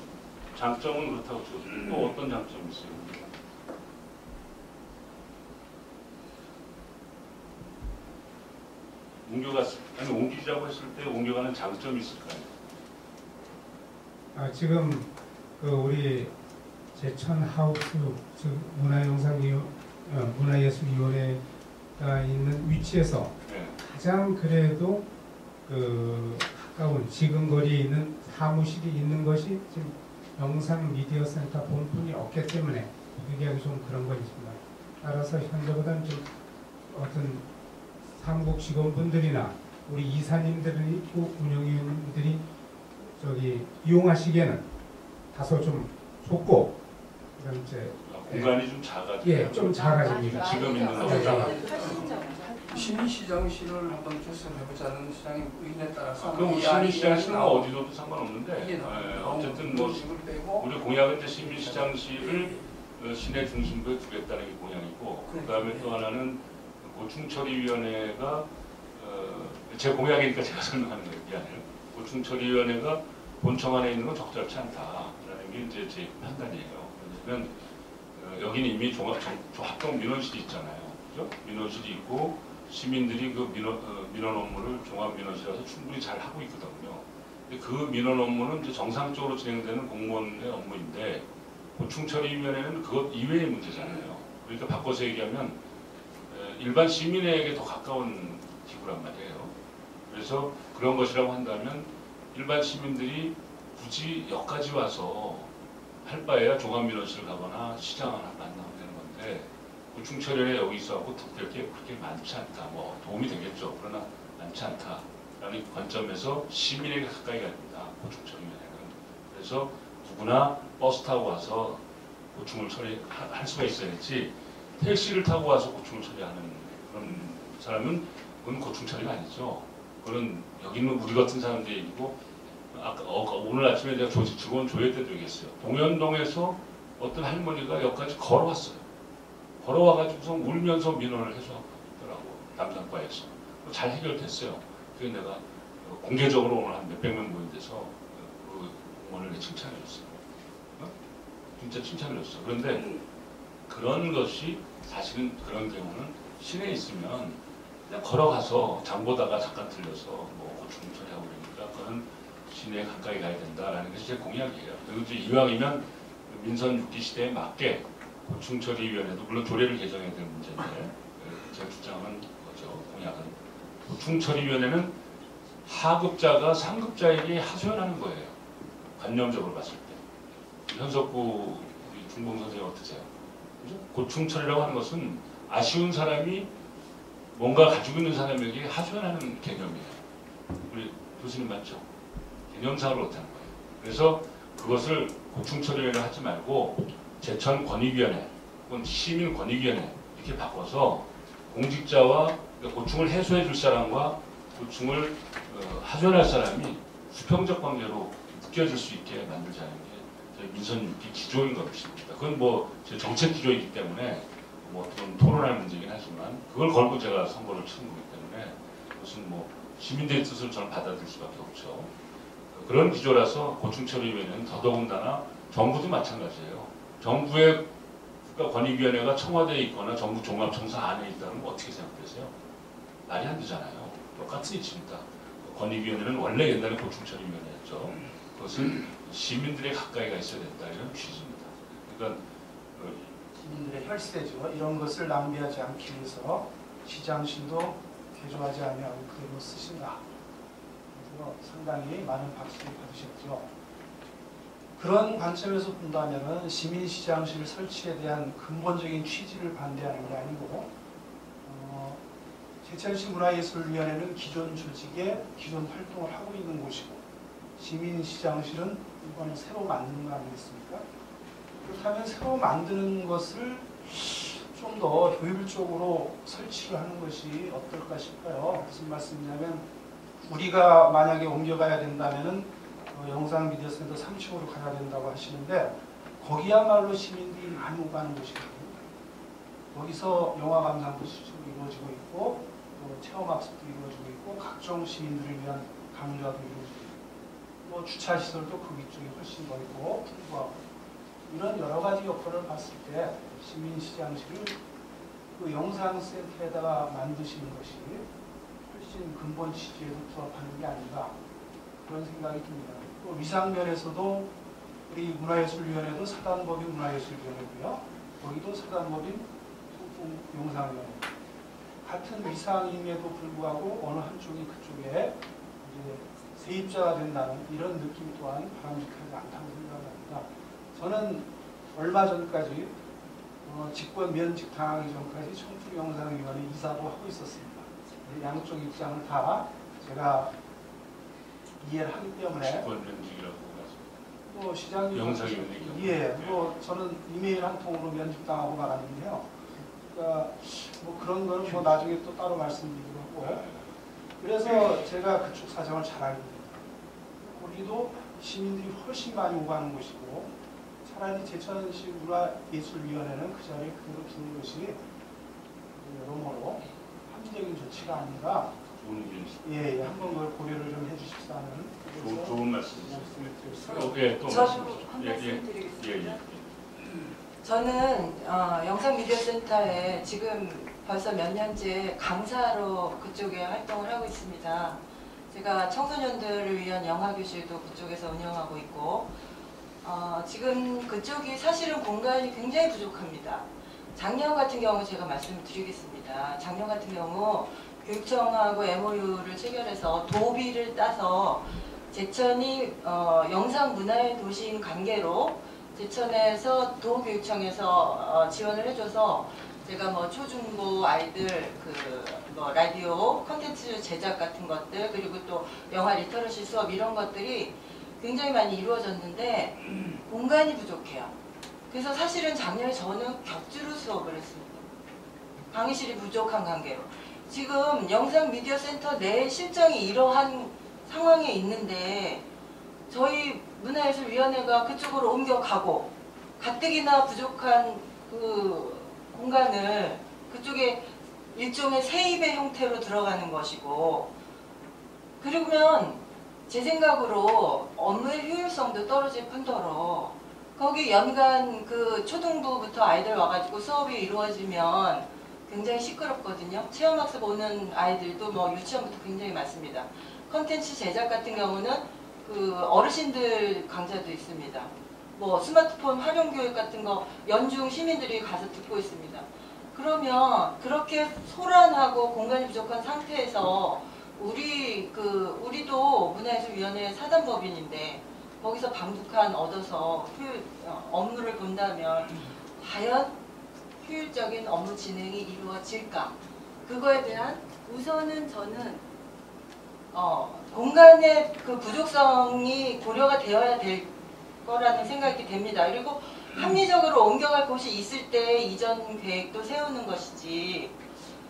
장점은 그렇다고 쳐도 또 어떤 장점이 있어요? 옮기자고 했을 때 옮겨가는 장점이 있을까요? 지금 우리 제천하우스 문화예술위원회가 있는 위치에서 네. 가장 그래도 가까운 지금 거리에 있는 사무실이 있는 것이 지금 영상미디어센터 본분이 없기 때문에 얘기하기 좀 그런 건 있습니다. 따라서 현재보다는 좀 어떤 사무국 직원분들이나 우리 이사님들이 있고 운영위원들이 이용하시기에는 다소 좀 좁고 그다음 이제 공간이 좀 작아지죠. 예, 좀 작아집니다. 지금 있는 것보다. 시민시장실을 한번 조성해보자는 시장의 의견에 따라서 그럼 시민시장실은 어디서도 상관없는데 이게 어쨌든 뭐 식을 빼고 우리 공약은 이제 시민시장실을 시내 중심부에 두겠다는 게 공약이고 그다음에 또 하나는 고충처리위원회가 제 공약이니까 제가 설명하는 게 아니에요. 고충처리위원회가 본청 안에 있는 건 적절치 않다라는 게 이제 제 판단이에요. 왜냐하면 여기는 이미 합동 민원실이 있잖아요. 그죠? 민원실이 있고 시민들이 그 민원 업무를 종합민원실에서 충분히 잘 하고 있거든요. 근데 그 민원 업무는 이제 정상적으로 진행되는 공무원의 업무인데 고충처리위원회는 그것 이외의 문제잖아요. 그러니까 바꿔서 얘기하면 일반 시민에게 더 가까운 기구란 말이에요. 그래서 그런 것이라고 한다면 일반 시민들이 굳이 여기까지 와서 할 바에야 종합민원실을 가거나 시장을 만나면 되는 건데 고충처리에 여기 있어갖고 득될 게 그렇게 많지 않다. 뭐 도움이 되겠죠. 그러나 많지 않다라는 관점에서 시민에게 가까이 갑니다. 고충처리위원회는. 그래서 누구나 버스 타고 와서 고충을 처리할 수가 있어야지 택시를 타고 와서 고충을 처리하는 그런 사람은 그건 고충처리가 아니죠. 그건 여기 있는 우리 같은 사람들 얘기고 아까 오늘 아침에 제가 직원 조회 때도 얘기했어요. 동현동에서 어떤 할머니가 여기까지 걸어왔어요. 걸어와가지고서 울면서 민원을 해서더라고 남산과에서 잘 해결됐어요. 그래서 내가 공개적으로 오늘 한 몇백 명 모인 데서 그 공무원을 칭찬해줬어요. 진짜 칭찬해줬어. 그런데 그런 것이 사실은 그런 경우는 시내에 있으면 그냥 걸어가서 장 보다가 잠깐 들려서 뭐 고충 처리하고 그러니까 그건 시내에 가까이 가야 된다라는 것이 제 공약이에요. 그리고 이제 이왕이면 민선 6기 시대에 맞게 고충처리위원회도 물론 조례를 개정해야 될 문제인데 제가 주장하는 거죠. 공약은 고충처리위원회는 하급자가 상급자에게 하소연하는 거예요. 관념적으로 봤을 때. 현석구 중봉 선생님 어떠세요? 그죠? 고충처리라고 하는 것은 아쉬운 사람이 뭔가 가지고 있는 사람에게 하소연하는 개념이에요. 우리 교수님 맞죠? 개념상으로 그렇다는 거예요. 그래서 그것을 고충처리위원회 하지 말고 제천권익위원회 혹은 시민권익위원회 이렇게 바꿔서 공직자와 고충을 해소해 줄 사람과 고충을 하소연할 사람이 수평적 관계로 느껴질 수 있게 만들자는 게 저희 민선 6기 기조인 것입니다. 그건 뭐 제 정책 기조이기 때문에 뭐 어떤 토론할 문제이긴 하지만 그걸 걸고 제가 선거를 치는 거기 때문에 그것은 뭐 시민들의 뜻을 저는 받아들일 수밖에 없죠. 그런 기조라서 고충처리위원회는 더더군다나 정부도 마찬가지예요. 정부의 국가권익위원회가 청와대에 있거나 정부 종합청사 안에 있다는 건 어떻게 생각되세요? 말이 안 되잖아요. 똑같은 이치입니다. 권익위원회는 원래 옛날에 고충처리위원회였죠. 그것은 시민들의 가까이 가 있어야 된다 이런 취지입니다. 그러니까 시민들의 혈세죠. 이런 것을 낭비하지 않기 위해서 시장실도 개조하지 아니하고 그대로 쓰신다. 그래서 상당히 많은 박수를 받으셨죠. 그런 관점에서 본다면 시민시장실 설치에 대한 근본적인 취지를 반대하는 게 아니고 제천시 문화예술위원회는 기존 조직에 기존 활동을 하고 있는 곳이고 시민시장실은 이번에 새로 만드는 거 아니겠습니까? 그렇다면 새로 만드는 것을 좀 더 효율적으로 설치를 하는 것이 어떨까 싶어요. 무슨 말씀이냐면 우리가 만약에 옮겨가야 된다면은 영상미디어센터 3층으로 가야 된다고 하시는데 거기야말로 시민들이 많이 오가는 곳이거든요. 거기서 영화 감상도 이루어지고 있고 또 체험학습도 이루어지고 있고 각종 시민들을 위한 강좌도 이루어지고 있고 뭐 주차시설도 그 위쪽에 훨씬 더 있고 풍부하고 이런 여러 가지 여건을 봤을 때 시민시장실을 그 영상센터에다가 만드시는 것이 훨씬 근본 취지에도 부합하는 게 아닌가 그런 생각이 듭니다. 또 위상면에서도 우리 문화예술위원회도 사단법인 문화예술위원회고요. 거기도 사단법인 소풍용상위원회. 같은 위상임에도 불구하고 어느 한쪽이 그쪽에 이제 세입자가 된다는 이런 느낌 또한 바람직하지 않다고 생각합니다. 저는 얼마 전까지 직권 면직 당하기 전까지 청풍영상위원회 이사도 하고 있었습니다. 양쪽 입장을 다 제가 이해를 하기 때문에 직권 면직이라고 하죠. 뭐 시장님 영상이 면직. 예, 뭐 저는 이메일 한 통으로 면직당하고 말았는데요. 그러니까 뭐 그런 거는 뭐 나중에 또 따로 말씀드리기로 하고. 그래서 제가 그쪽 사정을 잘 알고 있습니다. 거기도 시민들이 훨씬 많이 오가는 곳이고 차라리 제천시 문화예술위원회는 그 자리에 그대로 두는 것이 여러모로 합리적인 조치가 아닌가. 좋은 의견이시죠. 예, 한번 그걸 고려를 좀 해주십사는 좋은 말씀이시죠. 말씀을 드렸습니다. 예, 또 저도 말씀이시죠. 한 예, 말씀 예. 드리겠습니다. 예, 예. 저는 영상미디어센터에 지금 벌써 몇 년째 강사로 그쪽에 활동을 하고 있습니다. 제가 청소년들을 위한 영화교실도 그쪽에서 운영하고 있고 지금 그쪽이 사실은 공간이 굉장히 부족합니다. 작년 같은 경우 제가 말씀을 드리겠습니다. 작년 같은 경우 교육청하고 MOU를 체결해서 도비를 따서 제천이 영상문화의 도시인 관계로 제천에서 도교육청에서 지원을 해줘서 제가 뭐 초중고 아이들 뭐 라디오 콘텐츠 제작 같은 것들 그리고 또 영화 리터러시 수업 이런 것들이 굉장히 많이 이루어졌는데 공간이 부족해요. 그래서 사실은 작년에 저는 격주로 수업을 했습니다. 강의실이 부족한 관계로. 지금 영상미디어센터 내 실정이 이러한 상황에 있는데 저희 문화예술위원회가 그쪽으로 옮겨가고 가뜩이나 부족한 그 공간을 그쪽에 일종의 세입의 형태로 들어가는 것이고 그러면 제 생각으로 업무의 효율성도 떨어질 뿐더러 거기 연간 그 초등부부터 아이들 와가지고 수업이 이루어지면 굉장히 시끄럽거든요. 체험학습 오는 아이들도 뭐 유치원부터 굉장히 많습니다. 컨텐츠 제작 같은 경우는 그 어르신들 강좌도 있습니다. 뭐 스마트폰 활용 교육 같은 거 연중 시민들이 가서 듣고 있습니다. 그러면 그렇게 소란하고 공간이 부족한 상태에서 우리도 문화예술위원회 사단법인인데 거기서 방북한 얻어서 업무를 본다면 과연 효율적인 업무 진행이 이루어질까? 그거에 대한 우선은 저는 공간의 그 부족성이 고려가 되어야 될 거라는 생각이 됩니다. 그리고 합리적으로 옮겨갈 곳이 있을 때 이전 계획도 세우는 것이지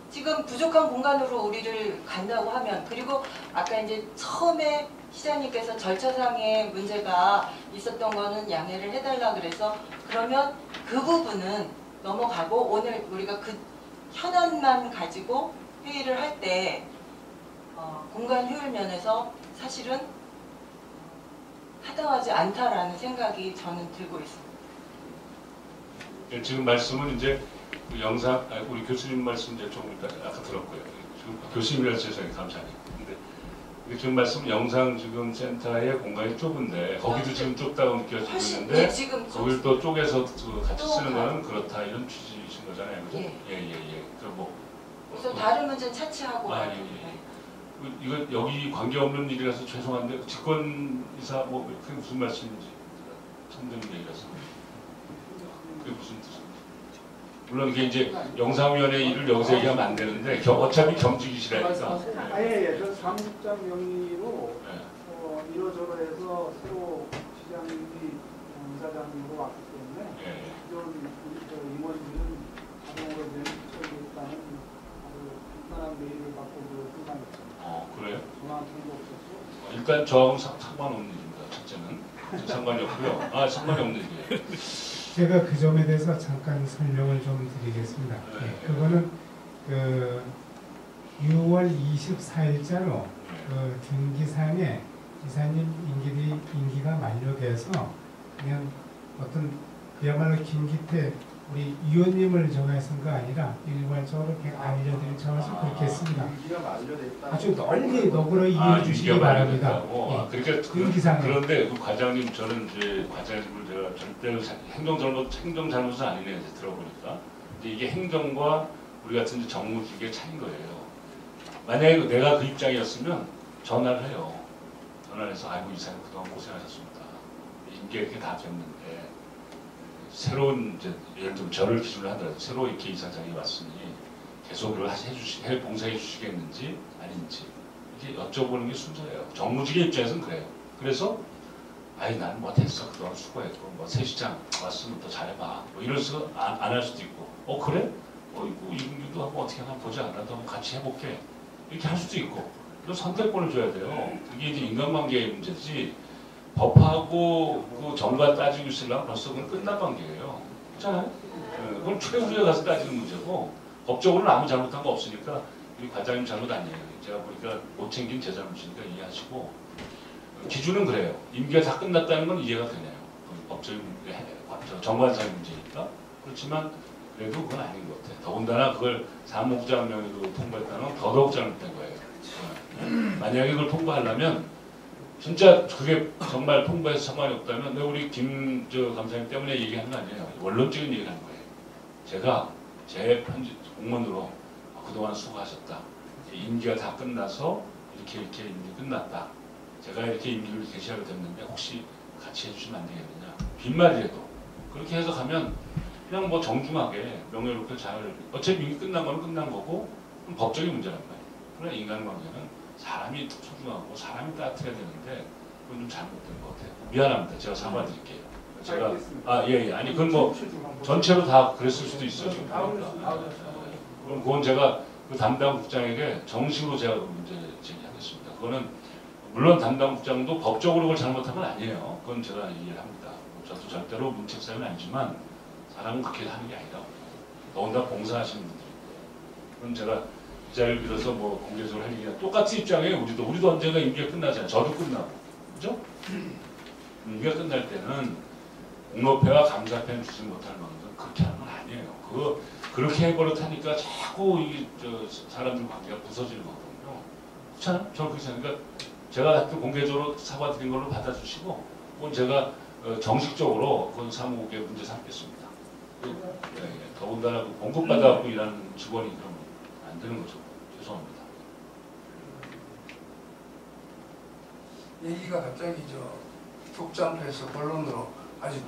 지금 부족한 공간으로 우리를 간다고 하면 그리고 아까 이제 처음에 시장님께서 절차상의 문제가 있었던 거는 양해를 해달라 그래서 그러면 그 부분은 넘어가고 오늘 우리가 그 현안만 가지고 회의를 할 때 공간 효율 면에서 사실은 타당하지 않다라는 생각이 저는 들고 있습니다. 예, 지금 말씀은 이제 그 영상, 우리 교수님 말씀 이제 조금 아까 들었고요. 지금 교수님이라서 죄송해요. 감사해요. 근데 지금 말씀 영상 지금 센터의 공간이 좁은데 거기도 지금 좁다고 느껴지고 있는데 거기를 또 쪼개서 같이 쓰는 거는 그렇다 이런 취지이신 거잖아요. 그죠? 예. 그래서 다른 문제는 차치하고 이거 여기 관계없는 일이라서 죄송한데 직권이사 뭐 그게 무슨 말씀인지 처음 듣는 얘기라서 그게 무슨 뜻인지 물론 이게 이제 영상위원회 일을 여기서 얘기하면 안 되는데 어차피 겸직이시라니까 아예 저 사무국장 명의로 이러저러해서 새로 시장님이 이사장으로 왔기 때문에 기존 우리 임원들은 자동으로 면직되겠다는 아주 간단한 메일을 받고 끝나겠죠. 그래요? 전화 통보 없었고. 일단 저하고는 상관없는 일입니다. 첫째는 상관이 없고요. 상관이 없는 일이에요. 제가 그 점에 대해서 잠깐 설명을 좀 드리겠습니다. 그거는 그 6월 24일자로 그 등기상에 이사님 임기가 만료돼서 그냥 어떤 그야말로 김기태 우리 위원님을 정해선 거 아니라 일괄적으로 그냥 알려드릴 차원에서 그렇게 했습니다. 아주 널리 너그러 이해해 주시기 바랍니다. 그러니까 등기상에. 그런데 그 과장님 저는 이제 과장님을 제가 절대로 행정 잘못은 아니네요. 이제 들어보니까 이제 이게 행정과 우리 같은 이제 정무직의 차이인 거예요. 만약에 내가 그 입장이었으면 전화를 해요. 전화를 해서 아이고 이사님 그동안 고생하셨습니다. 임기가 이렇게 다 됐는데 새로운 이제 예를 들면 저를 기준으로 하더라도 새로 이렇게 이사장이 왔으니 계속 그걸 봉사해 주시겠는지 아닌지 이렇게 여쭤보는 게 순서예요. 정무직의 입장에서는 그래요. 그래서 아이 나는 뭐 됐어 그동안 수고했고 뭐 새 시장 왔으면 더 잘해봐 뭐 이럴 수 안 할 수도 있고 그래? 이거 이분도 하고 어떻게 하나 보지 않아 너 같이 해볼게 이렇게 할 수도 있고 이런 선택권을 줘야 돼요. 그게 이제 인간관계의 문제지 법하고 그 정과 따지고 있으려면 벌써 그건 끝난 관계예요. 그렇잖아요? 그건 최후에 가서 따지는 문제고 법적으로는 아무 잘못한 거 없으니까 우리 과장님 잘못 아니에요. 제가 보니까 못 챙긴 제 잘못이니까 이해하시고 기준은 그래요. 임기가 다 끝났다는 건 이해가 되네요. 법적인 정관상 문제니까. 그렇지만 그래도 그건 아닌 것 같아요. 더군다나 그걸 사무국장 명의로 통보했다는 건 더더욱 잘못된 거예요. 만약에 그걸 통보하려면 진짜 그게 정말 통보해서 상관이 없다면 우리 김 감사님 때문에 얘기하는 거 아니에요. 원론적인 얘기를 하는 거예요. 제가 제 편집 공문으로 그동안 수고하셨다. 임기가 다 끝나서 이렇게 임기 끝났다. 제가 이렇게 임기를 개시하게 됐는데 혹시 같이 해주시면 안 되겠느냐. 빈말이라도 그렇게 해석하면 그냥 뭐 정중하게 명예롭게 잘 어차피 임기 끝난 거는 끝난 거고 법적인 문제란 말이에요. 그러나 인간관계는 사람이 소중하고 사람이 따뜻해야 되는데 그건 좀 잘못된 것 같아요. 미안합니다. 제가 사과드릴게요. 제가 예. 아니 그건 뭐 전체로 다 그랬을 수도 있어요. 지금 보니까. 그럼 그건 제가 그 담당 국장에게 정식으로 제가 그 문제 제기하겠습니다. 그거는 물론 담당 국장도 법적으로 그걸 잘못한 건 아니에요. 그건 제가 이해를 합니다. 저도 절대로 문책사는 아니지만 사람은 그렇게 하는 게 아니라고. 더군다나 봉사하시는 분들이고. 그럼 제가 이 자리를 빌어서 뭐 공개적으로 할 얘기가 똑같은 입장이에요. 우리도 언젠가 임기가 끝나잖아요. 저도 끝나고. 그죠? 임기가 끝날 때는 공로패와 감사패는 주지 못할 만큼 그렇게 하는 건 아니에요. 그렇게 해버릇하니까 자꾸 사람들 관계가 부서지는 거거든요. 그렇잖아요? 저는 그렇게 생각하니까 제가 하여튼 공개적으로 사과드린 걸로 받아주시고 그건 제가 정식적으로 그건 사무국의 문제 삼겠습니다. 더군다나 공급받아갖고 일하는 직원이 그러면 안 되는 거죠. 죄송합니다. 얘기가 갑자기 독점해서 본론으로 아주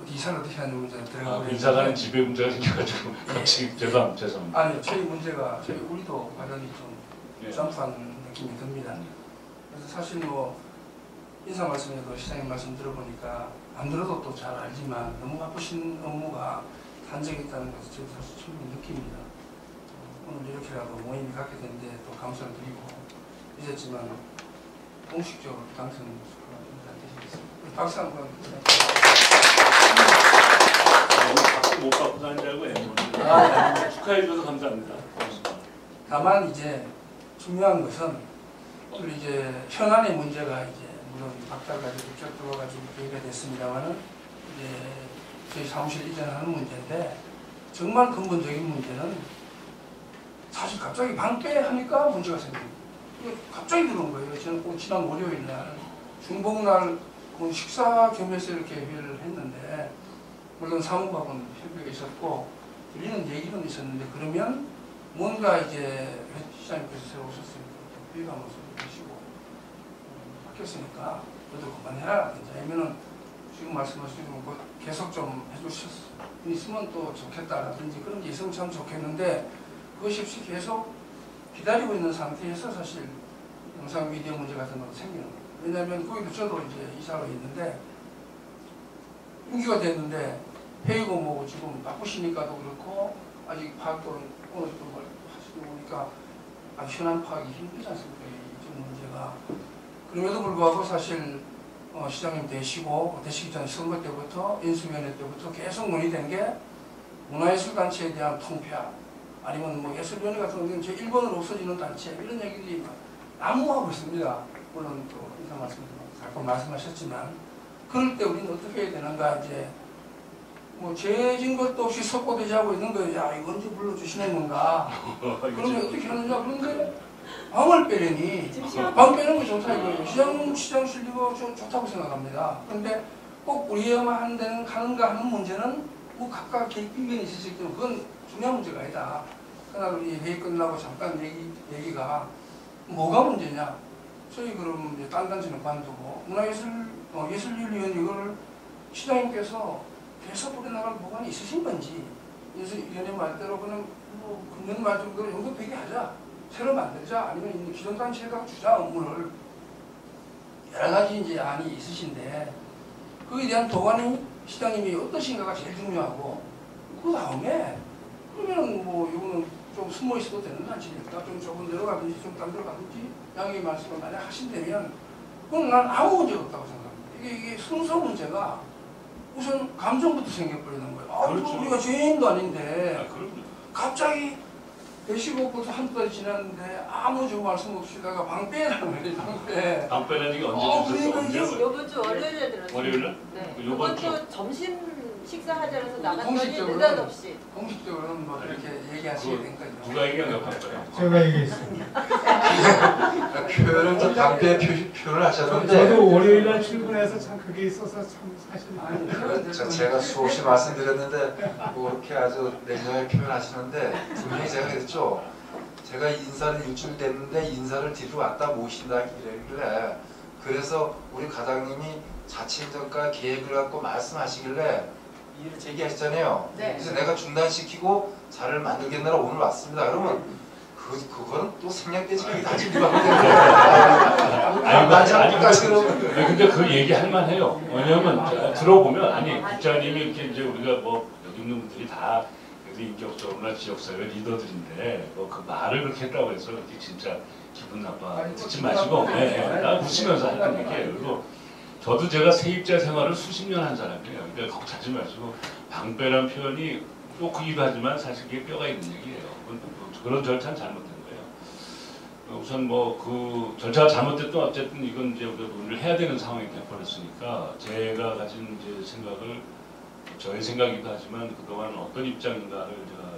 이사를 어떻게 하는 문제가 들어가고 인사가는 지배 문제가 생겨가지고 같이 죄송합니다. 아니 저희 문제가 우리도 완전히 좀 점프한 느낌이 듭니다. 그래서 사실 뭐 인사 말씀에도 시장님 말씀 들어보니까 안 들어도 또 잘 알지만 너무 바쁘신 업무가 한정이 있다는 것을 저도 사실 충분히 느낍니다. 오늘 이렇게라도 모임이 갖게 됐는데 또 감사를 드리고 잊었지만 공식적으로 당선 인사드리겠습니다. 박수 한번 박수 못 받고 사는 줄 알고 축하해 주셔서 감사합니다. 다만 이제 중요한 것은 오늘 이제 현안의 문제가 이제 물론 박달까지 직접 들어가지고 얘기가 됐습니다만은 이제 저희 사무실 이전하는 문제인데 정말 근본적인 문제는 사실 갑자기 방패 하니까 문제가 생깁니다. 갑자기 들어온 거예요. 저는 꼭 지난 월요일 날 중복날 식사 겸해서 이렇게 회의를 했는데 물론 사무국하고는 협의가 있었고 들리는 얘기는 있었는데 그러면 뭔가 이제 시장님께서 새로 오셨으니까 회의가 모습을 보시고 바뀌었으니까 너도 그만해라든지 아니면은 지금 말씀하신 거 계속 좀 해주셨으면 또 좋겠다라든지 그런 게 있으면 참 좋겠는데 그것이 없이 계속 기다리고 있는 상태에서 사실 영상 미디어 문제 같은 것도 생기는 거예요. 왜냐하면 거기도 저도 이제 이사가 있는데 임기가 됐는데 회의고 뭐고 지금 바쁘시니까도 그렇고 아직 파악도 어느 정도 하시다 보니까 아주 현안 파악이 힘들지 않습니까? 이 문제가. 그럼에도 불구하고 사실 시장님 되시기 전 선거 때부터 인수위원회 때부터 계속 논의된 게 문화예술단체에 대한 통폐합 아니면 뭐 예술위원회 같은 경우는 제 1번으로 없어지는 단체 이런 얘기들이 난무하고 있습니다. 물론 또 인사 말씀도 가끔 말씀하셨지만 그럴 때 우리는 어떻게 해야 되는가 이제 뭐 죄진 것도 없이 석고되지 하고 있는 거예요. 야 이거 언제 불러주시는 건가. 그러면 어떻게 하느냐. 그런데 방을 빼려니 방 빼는 거 좋다 이거예요. 시장 실리가 좋다고 생각합니다. 그런데 꼭 우리에만 하는가 하는 문제는 뭐 각각 개인견이 있을 수 있기 때문에 그건 중요한 문제가 아니다. 그러나 우리 회의 끝나고 잠깐 얘기가 뭐가 문제냐. 저희 그럼 이제 딴 단체는 관두고 예술위원회 이걸 시장님께서 계속 뿌려나갈 보관이 있으신 건지 예술위원회 말대로 그냥 뭐 금년 말 정도로 연구되게 하자. 새로 만들자 아니면 있는 기존 단체가 주자 업무를 여러 가지 이제 안이 있으신데 거기에 대한 도관이 시장님이 어떠신가가 제일 중요하고 그 다음에 그러면 뭐 이거는 좀 숨어 있어도 되는 단체니까 좀 조금 내려가든지 좀 딴 데로 가든지 양의 말씀을 만약 하신다면 그건 난 아무 문제가 없다고 생각합니다. 이게 순서 문제가 우선 감정부터 생겨버리는 거예요. 아, 그렇죠. 우리가 죄인도 아닌데 그럼요. 갑자기 대시고 벌써 한 달이 지났는데 아무 좀 말씀 없이다가 방패라는 말이에요. 방패. 방빼는 얘기 언제 그러니까 들었어요? 언제 요번 주 월요일에 들었어요. 월요일날? 네. 그 요번 요번 주 점심 식사하자면서 나갔더니 공식적으로는 느닷없이 공식적으로는 뭐 이렇게 얘기하시게 된 거죠. 누가 얘기한 방빼요? 제가 얘기했습니다. 표현을 좀 담배 표현을 하셨는데 저도 월요일날 출근해서 참 그게 있어서 참 사실 아니, 제가 수없이 말씀드렸는데 뭐 그렇게 아주 냉정하게 표현하시는데 분명히 제가 그랬죠. 제가 인사를 일주일 됐는데 인사를 뒤로 왔다 모신다 이러길래 그래서 우리 과장님이 자치행정과 계획을 갖고 말씀하시길래 이의를 제기하셨잖아요. 네. 그래서 내가 중단시키고 자를 만들겠느라 오늘 왔습니다. 그러면 그거는 또 생략되지 않게 다시 누가 근데 그 얘기 할 만해요. 왜냐면 들어보면 아니 국장님이 이렇게 이제 우리가 뭐 여기 있는 분들이 다 인격적으로나 지역사회 리더들인데 뭐 그 말을 그렇게 했다고 해서 이게 진짜 기분 나빠 듣지 마시고 나 웃으면서 하는 얘기예요. 그리고 저도 제가 세입자 생활을 수십 년 한 사람이에요. 그러니까 걱정하지 마시고 방패란 표현이 또 그기도 하지만 사실 그게 뼈가 있는 얘기예요. 그런 절차는 잘못된 거예요. 우선 뭐 그 절차가 잘못됐든 어쨌든 이건 이제 우리가 논의를 해야 되는 상황이 돼버렸으니까 제가 가진 이제 생각을 저의 생각이기도 하지만 그동안 어떤 입장인가를 제가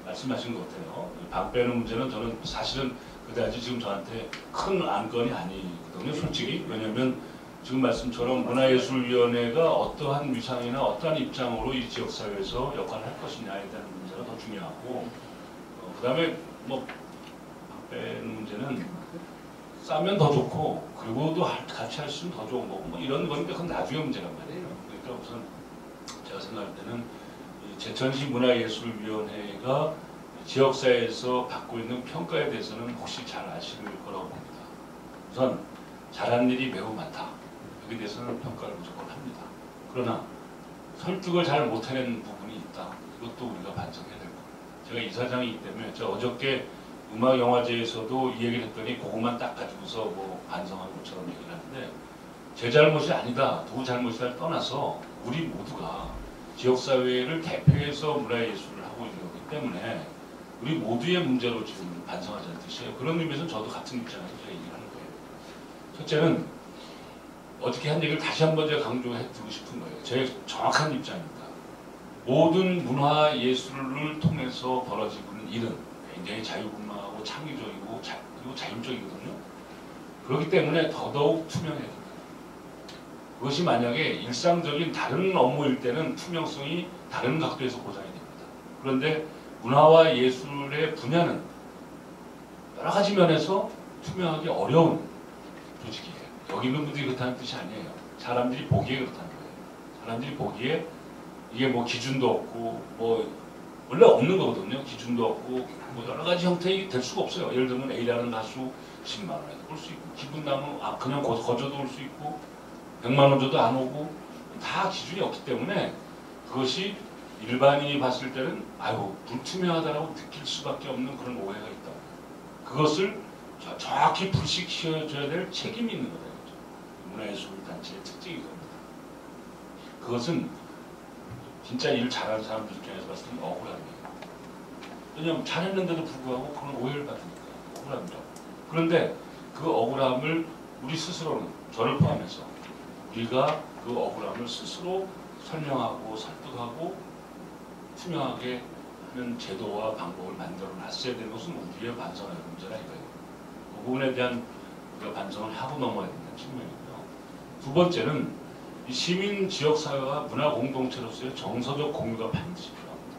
말씀하신 것 같아요. 방 빼는 문제는 저는 사실은 그다지 지금 저한테 큰 안건이 아니거든요. 솔직히. 왜냐하면 지금 말씀처럼 문화예술위원회가 어떠한 위상이나 어떠한 입장으로 이 지역사회에서 역할을 할 것이냐에 대한 문제가 더 중요하고 그 다음에 뭐 방 빼는 문제는 싸면 더 좋고 그리고도 같이 할 수 있으면 더 좋은 거고 뭐 이런 거니까 그건 나중에 문제란 말이에요. 그러니까 우선 제가 생각할 때는 제천시 문화예술위원회가 지역사회에서 받고 있는 평가에 대해서는 혹시 잘 아실 거라고 봅니다. 우선 잘한 일이 매우 많다. 여기에 대해서는 평가를 무조건 합니다. 그러나 설득을 잘 못해낸 부분이 있다. 이것도 우리가 반성해야 될 겁니다. 제가 이사장이기 때문에 제가 어저께 음악영화제에서도 이 얘기를 했더니 그것만 딱 가지고서 뭐 반성한 것처럼 얘기를 하는데 제 잘못이 아니다. 누구 잘못이냐를 떠나서 우리 모두가 지역사회를 대표해서 문화예술을 하고 있는 거기 때문에 우리 모두의 문제로 지금 반성하자는 뜻이에요. 그런 의미에서 저도 같은 입장에서 제가 얘기를 하는 거예요. 첫째는 어떻게 한 얘기를 다시 한번 제가 강조해 두고 싶은 거예요. 제 정확한 입장입니다. 모든 문화예술을 통해서 벌어지고 있는 일은 굉장히 자유분방하고 창의적이고 그리고 자율적이거든요. 그렇기 때문에 더더욱 투명해야 됩니다. 그것이 만약에 일상적인 다른 업무일 때는 투명성이 다른 각도에서 보장이 됩니다. 그런데 문화와 예술의 분야는 여러 가지 면에서 투명하기 어려운 조직이에요. 여기 있는 분들이 그렇다는 뜻이 아니에요. 사람들이 보기에 그렇다는 거예요. 사람들이 보기에 이게 뭐 기준도 없고 뭐 원래 없는 거거든요. 기준도 없고 뭐 여러 가지 형태가 될 수가 없어요. 예를 들면 A라는 가수 10만 원에도 올 수 있고 기분 나면 그냥 거저도 올 수 있고 100만 원 줘도 안 오고 다 기준이 없기 때문에 그것이 일반인이 봤을 때는 아이고 불투명하다라고 느낄 수밖에 없는 그런 오해가 있다. 그것을 정확히 불식시켜줘야 될 책임이 있는 거예요. 문화예술단체의 특징이 겁니다. 그것은 진짜 일 잘하는 사람들 입장에서 봤을 때는 억울합니다. 왜냐하면 잘했는데도 불구하고 그런 오해를 받으니까 억울합니다. 그런데 그 억울함을 우리 스스로는 저를 포함해서 우리가 그 억울함을 스스로 설명하고 설득하고 투명하게 하는 제도와 방법을 만들어 놨어야 되는 것은 우리의 반성할 문제라 이거예요. 그 부분에 대한 우리가 반성을 하고 넘어야 된다는 측면이고요. 두 번째는 이 시민 지역사회와 문화공동체로서의 정서적 공유가 반드시 필요합니다.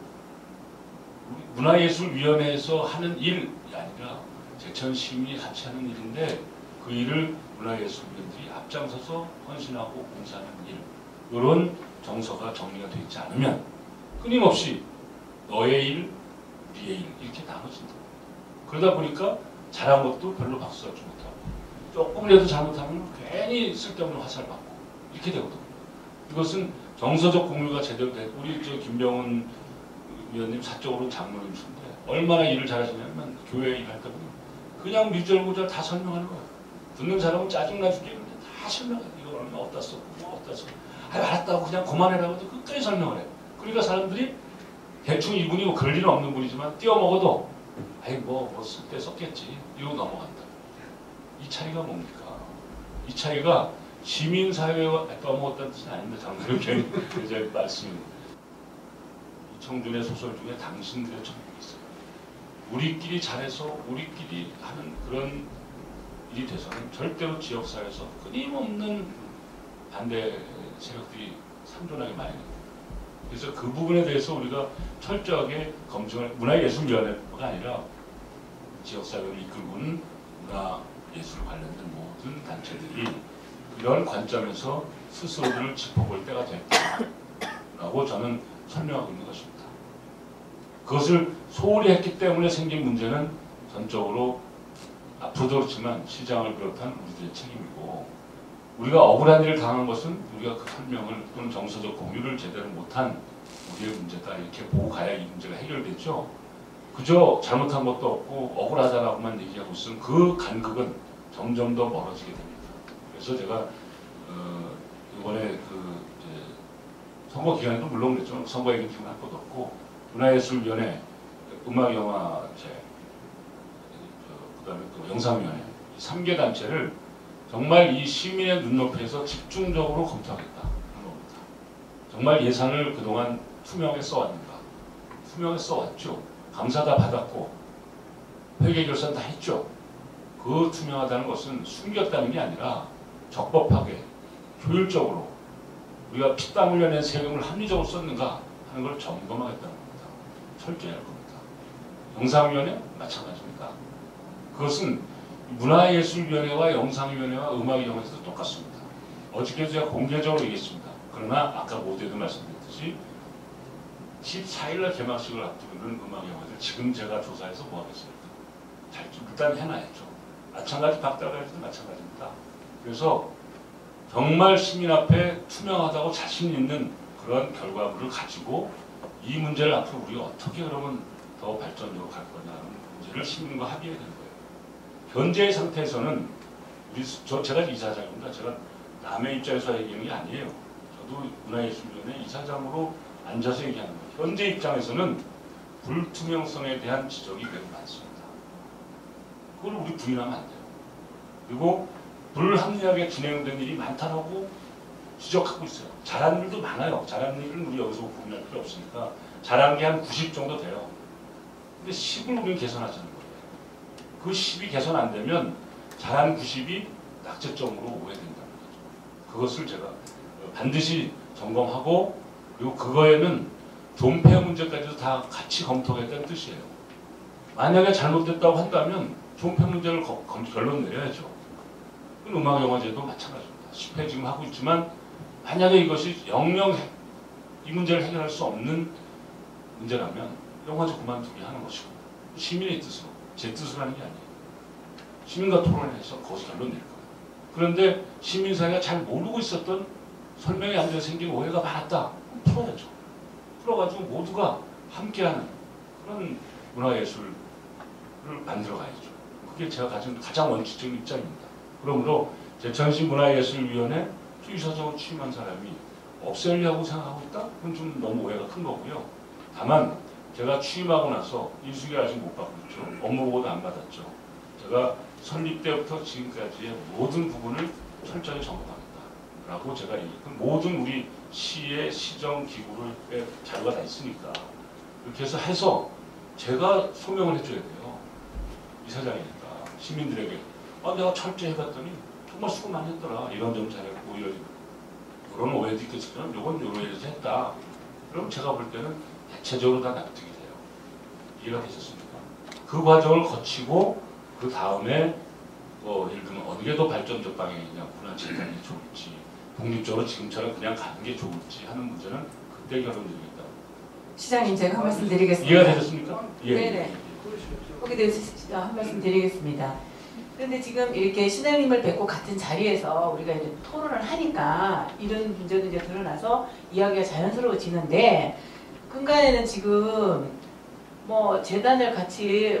문화예술위원회에서 하는 일이 아니라 제천 시민이 같이 하는 일인데 그 일을 문화예술위원들이 앞장서서 헌신하고 봉사하는 일, 이런 정서가 정리가 되어 있지 않으면 끊임없이 너의 일, 우리의 일 이렇게 나눠진다. 그러다 보니까 잘한 것도 별로 박수 주지 못하고 조금이라도 잘못하면 괜히 쓸데없는 화살 받고 이렇게 되거든요. 이것은 정서적 공유가 제대로 돼. 우리 저 김병훈 위원님 사적으로 장로님이신데 얼마나 일을 잘하시냐면 교회 일할 때 보면 그냥 미절고절 다 설명하는 거예요. 듣는 사람은 짜증나 죽겠는데 다 설명해요. 이거 얼마 어디다 썼고 뭐 어디다 썼고 알았다고 그냥 그만해라고 해도 끝까지 설명을 해요. 그러니까 사람들이 대충 이분이 뭐 그럴 일은 없는 분이지만 띄어먹어도 아이 뭐 쓸 때 썼겠지 이러고 넘어간다. 이 차이가 뭡니까? 이 차이가 시민사회와 떠먹었다는 뜻은 아닙니다. 장로님 이제 말씀. 이청준의 소설 중에 당신들의 천국이 있어요. 우리끼리 잘해서 우리끼리 하는 그런 일이 돼서는 절대로 지역사회에서 끊임없는 반대 세력들이 상존하게 마련입니다. 그래서 그 부분에 대해서 우리가 철저하게 검증을 문화예술위원회가 아니라 지역사회를 이끌고는 문화예술 관련된 모든 단체들이 이런 관점에서 스스로를 짚어볼 때가 됐다라고 저는 설명하고 있는 것입니다. 그것을 소홀히 했기 때문에 생긴 문제는 전적으로 앞으로도 그렇지만 시장을 비롯한 우리들의 책임이고 우리가 억울한 일을 당한 것은 우리가 그 설명을 또는 정서적 공유를 제대로 못한 우리의 문제다 이렇게 보고 가야 이 문제가 해결되죠. 그저 잘못한 것도 없고 억울하다라고만 얘기하고 있으면 그 간극은 점점 더 멀어지게 됩니다. 그래서 제가 이번에 선거 기간에도 물론 그랬죠. 선거 얘기 지금 할 것도 없고 문화예술위원회, 음악영화제, 그다음에 또 영상위원회 3개 단체를 정말 이 시민의 눈높이에서 집중적으로 검토하겠다 하는 겁니다. 정말 예산을 그동안 투명하게 써왔는가? 투명하게 써왔죠. 감사 다 받았고 회계 결산 다 했죠. 그 투명하다는 것은 숨겼다는 게 아니라 적법하게 효율적으로 우리가 피땀 흘려 낸 세금을 합리적으로 썼는가 하는 걸 점검하겠다는 겁니다. 철저히 할 겁니다. 영상위원회 마찬가지입니다. 그것은 문화예술위원회와 영상위원회와 음악위원회에서 똑같습니다. 어저께도 제가 공개적으로 얘기했습니다. 그러나 아까 모두에도 말씀드렸듯이 14일날 개막식을 앞두고 있는 음악영화들 지금 제가 조사해서 뭐 하겠습니까? 잘 좀 일단 해놔야죠. 마찬가지 박달가지도 마찬가지입니다. 그래서 정말 시민 앞에 투명하다고 자신 있는 그런 결과물을 가지고 이 문제를 앞으로 우리가 어떻게 그러면 더 발전적으로 갈 거냐는 문제를 시민과 합의해야 되는 거예요. 현재의 상태에서는 제가 이사장입니다. 제가 남의 입장에서 얘기하는 게 아니에요. 저도 문화예술위원회 이사장으로 앉아서 얘기하는 거예요. 현재 입장에서는 불투명성에 대한 지적이 매우 많습니다. 그걸 우리 부인하면 안 돼요. 그리고 불합리하게 진행된 일이 많다라고 지적하고 있어요. 잘한 일도 많아요. 잘한 일은 우리 여기서 고민할 필요 없으니까 잘한 게 한 90 정도 돼요. 근데 10을 우리는 개선하자는 거예요. 그 10이 개선 안 되면 잘한 90이 낙제점으로 오해된다는 거죠. 그것을 제가 반드시 점검하고 그리고 그거에는 존폐 문제까지도 다 같이 검토하겠다는 뜻이에요. 만약에 잘못됐다고 한다면 존폐 문제를 결론 내려야죠. 음악영화제도 마찬가지입니다. 10회 지금 하고 있지만 만약에 이것이 영영 이 문제를 해결할 수 없는 문제라면 영화제 그만두게 하는 것이고 시민의 뜻으로 제 뜻으로 하는 게 아니에요. 시민과 토론을 해서 거기서 결론 낼 거예요. 그런데 시민사회가 잘 모르고 있었던 설명이 안 돼서 생긴 오해가 많았다. 풀어야죠. 풀어가지고 모두가 함께하는 그런 문화예술을 만들어가야죠. 그게 제가 가진 가장 원칙적인 입장입니다. 그러므로 제천시 문화예술위원회 이사장으로 취임한 사람이 없애려고 생각하고 있다? 그건 좀 너무 오해가 큰 거고요. 다만 제가 취임하고 나서 인수위 아직 못 받고 있죠. 업무 보고도 안 받았죠. 제가 설립 때부터 지금까지의 모든 부분을 철저히 점검합니다. 라고 제가 모든 우리 시의 시정기구의 자료가 다 있으니까 이렇게 해서 제가 소명을 해줘야 돼요. 이사장이니까 시민들에게 내가 철저히 해봤더니 정말 수고 많이 했더라. 이런 점 잘했고 이런 오해도 있겠지만 이건 이런 오해에서 했다. 그럼 제가 볼 때는 대체적으로 다 납득이 돼요. 이해가 되셨습니까? 그 과정을 거치고 그 다음에 예를 들면 어디에 더 발전적 방향이냐, 문화재단이 좋을지, 독립적으로 지금처럼 그냥 가는 게 좋을지 하는 문제는 그때 결론드리겠다. 시장님 제가 한 말씀 드리겠습니다. 이해가 되셨습니까? 예. 네네. 거기에 대해서 한 말씀 드리겠습니다. 그런데 지금 이렇게 신하님을 뵙고 같은 자리에서 우리가 이제 토론을 하니까 이런 문제도 이제 드러나서 이야기가 자연스러워지는데 근간에는 지금 뭐 재단을 같이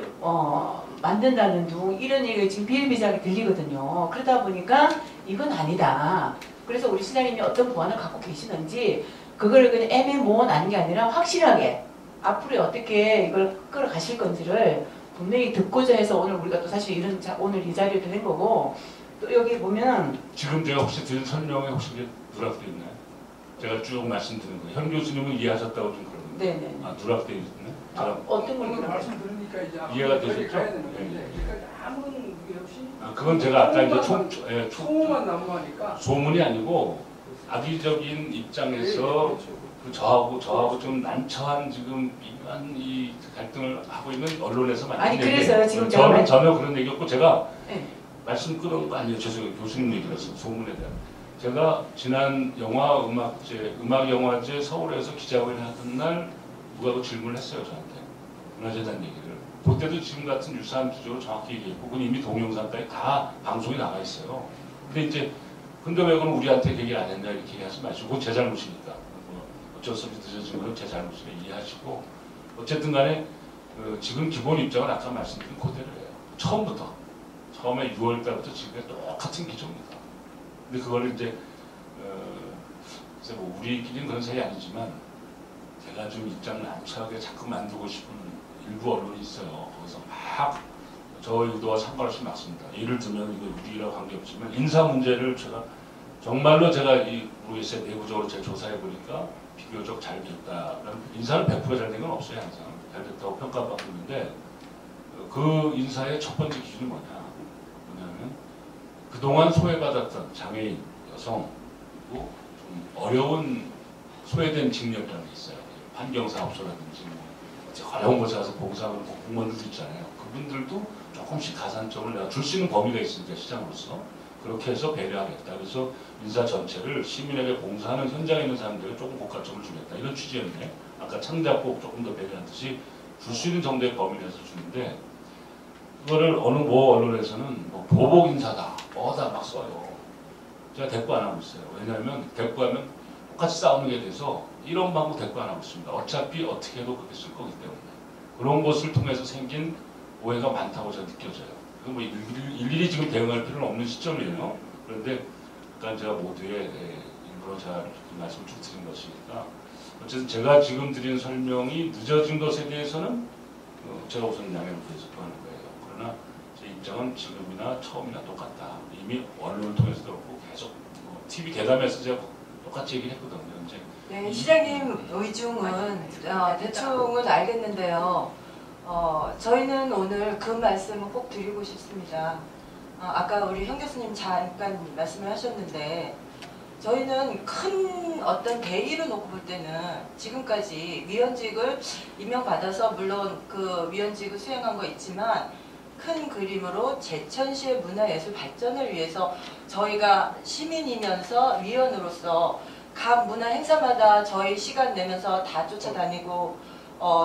만든다는 둥 이런 얘기가 지금 비일비재하게 들리거든요. 그러다 보니까 이건 아니다. 그래서 우리 신하님이 어떤 보안을 갖고 계시는지 그걸 그냥 애매모호한 게 아니라 확실하게 앞으로 어떻게 이걸 끌어가실 건지를 분명히 듣고자 해서 오늘 우리가 또 사실 오늘 이 자리를 된 거고 또 여기 보면 지금 제가 혹시 드린 설명에 혹시 누락되어 있나요? 제가 쭉 말씀드린 거예요. 현 교수님은 이해하셨다고 좀 그러는데 네네. 누락되어 있네. 오늘 어떤 걸 이렇게 말씀 들으니까 이제 이해가 앞으로 되셨죠? 가야 되는 건데 네. 여기까지 아무런 그게 없이 그건 제가 아까 이제 소문만 난무하니까 소문이 아니고 악의적인 입장에서 그 저하고 좀 난처한 지금 미묘한 이 갈등을 하고 있는 언론에서 많이 아니, 그래서요, 지금 제가 저는 전혀 그런 얘기 없고 제가 네. 말씀 끊은 거 아니에요. 죄송해요. 교수님 얘기라서 소문에 대한. 제가 지난 음악영화제 서울에서 기자회견 하던 날 누가 그 질문을 했어요. 저한테. 문화재단 얘기를. 그때도 지금 같은 유사한 기조로 정확히 얘기했고 그건 이미 동영상까지 다 방송이 나가 있어요. 근데 왜 그건 우리한테 얘기 안 했냐 이렇게 얘기하지 마시고 그건 제 잘못이니까. 어쩔 수 없이 늦어진 건 제 잘못이니까 이해하시고 어쨌든 간에 지금 기본 입장은 아까 말씀드린 그대로예요. 처음에 6월 달부터 지금까지 똑같은 기조입니다. 근데 그걸 이제 뭐 우리끼리는 그런 사이 아니지만 제가 좀 입장을 난처하게 자꾸 만들고 싶은 일부 언론이 있어요. 거기서 막 저 의도와 상관없이 막습니다. 예를 들면 이거 우리랑 관계없지만 인사 문제를 정말로 제가 모르겠어요. 내부적으로 제가 조사해 보니까 비교적 잘 됐다라는 인사는 100% 잘 된 건 없어요. 항상 잘 됐다고 평가받고 있는데 그 인사의 첫 번째 기준이 뭐냐면 그동안 소외받았던 장애인, 여성 그리고 좀 어려운 소외된 직렬이라는 게 있어요. 환경사업소라든지 어려운 곳에 가서 봉사하는 공무원들도 있잖아요. 그분들도 조금씩 가산점을 내가 줄 수 있는 범위가 있으니까 시장으로서 그렇게 해서 배려하겠다. 그래서 인사 전체를 시민에게 봉사하는 현장에 있는 사람들에게 조금 고가점을 주겠다. 이런 취지였는데 아까 창작곡 조금 더 배려하듯이 줄 수 있는 정도의 범위 내에서 주는데 그거를 어느 언론에서는 보복 인사다. 뭐다 막 써요. 제가 대꾸 안 하고 있어요. 왜냐하면 대꾸하면 똑같이 싸우는 게 돼서 이런 방법 대꾸 안 하고 있습니다. 어차피 어떻게 해도 그렇게 쓸 거기 때문에 그런 것을 통해서 생긴 오해가 많다고 저는 느껴져요. 뭐 일일이 지금 대응할 필요는 없는 시점이에요. 그런데 일단 제가 모두의 일부러 제가 말씀을 쭉 드린 것이니까 어쨌든 제가 지금 드린 설명이 늦어진 것에 대해서는 제가 우선 양해를 구해서 하는 거예요. 그러나 제 입장은 지금이나 처음이나 똑같다. 이미 언론을 통해서도 그렇고 계속 TV 대담에서 제가 똑같이 얘기를 했거든요. 이제 네, 시장님 의중은 대충은 알겠는데요. 저희는 오늘 그 말씀을 꼭 드리고 싶습니다. 아까 우리 현 교수님 잠깐 말씀을 하셨는데 저희는 큰 어떤 대의로 놓고 볼 때는 지금까지 위원직을 임명받아서 물론 그 위원직을 수행한 거 있지만 큰 그림으로 제천시의 문화예술 발전을 위해서 저희가 시민이면서 위원으로서 각 문화 행사마다 저희 시간 내면서 다 쫓아다니고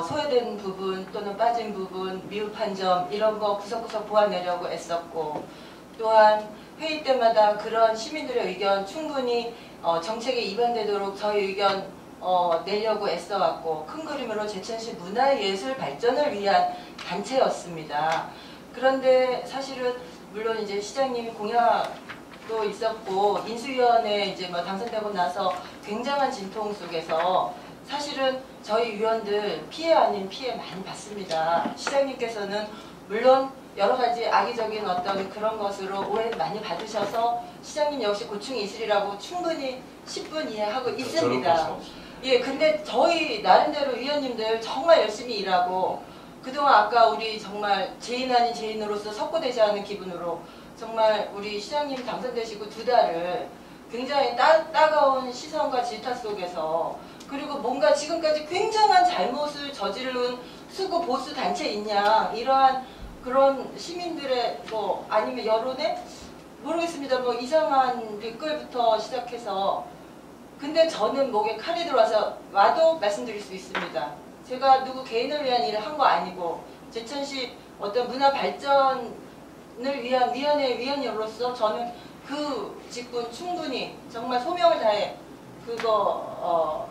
소외된 부분 또는 빠진 부분, 미흡한 점 이런 거 구석구석 보완하려고 애썼고 또한 회의 때마다 그런 시민들의 의견 충분히 정책에 입안되도록 저희 의견 내려고 애써왔고 큰 그림으로 제천시 문화예술 발전을 위한 단체였습니다. 그런데 사실은 물론 이제 시장님이 공약도 있었고 인수위원회 이제 뭐 당선되고 나서 굉장한 진통 속에서 사실은 저희 위원들 피해 아닌 피해 많이 받습니다. 시장님께서는 물론 여러 가지 악의적인 어떤 그런 것으로 오해 많이 받으셔서 시장님 역시 고충이 있으리라고 충분히 10분 이해하고 있습니다. 예, 근데 저희 나름대로 위원님들 정말 열심히 일하고 그동안 아까 우리 정말 죄인 아닌 죄인으로서 석고대죄하는 기분으로 정말 우리 시장님 당선되시고 2달을 굉장히 따가운 시선과 질타 속에서 그리고 뭔가 지금까지 굉장한 잘못을 저지른 수구 보수 단체 있냐 이러한 그런 시민들의 뭐 아니면 여론의 모르겠습니다. 뭐 이상한 댓글부터 시작해서 근데 저는 목에 칼이 들어와서 와도 말씀드릴 수 있습니다. 제가 누구 개인을 위한 일을 한 거 아니고 제천시 어떤 문화 발전을 위한 위원회 위원으로서 저는 그 직분 충분히 정말 소명을 다해 그거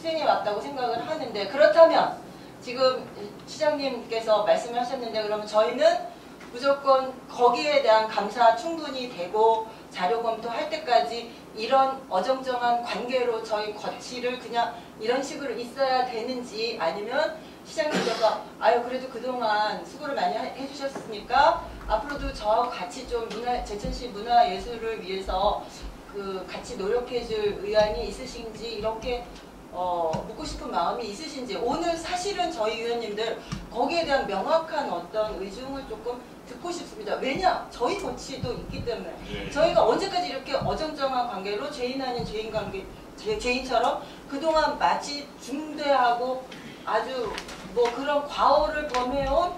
수행해 왔다고 생각을 하는데, 그렇다면 지금 시장님께서 말씀하셨는데 그러면 저희는 무조건 거기에 대한 감사 충분히 되고 자료 검토할 때까지 이런 어정쩡한 관계로 저희 거치를 그냥 이런 식으로 있어야 되는지, 아니면 시장님께서 아유 그래도 그동안 수고를 많이 해주셨으니까 앞으로도 저하고 같이 좀 제천시 문화예술을 위해서 그 같이 노력해줄 의향이 있으신지, 이렇게 묻고 싶은 마음이 있으신지. 오늘 사실은 저희 위원님들 거기에 대한 명확한 어떤 의중을 조금 듣고 싶습니다. 왜냐? 저희 거치도 있기 때문에. 예. 저희가 언제까지 이렇게 어정쩡한 관계로 죄인 아닌 죄인 관계, 죄인처럼 그동안 마치 중대하고 아주 뭐 그런 과오를 범해온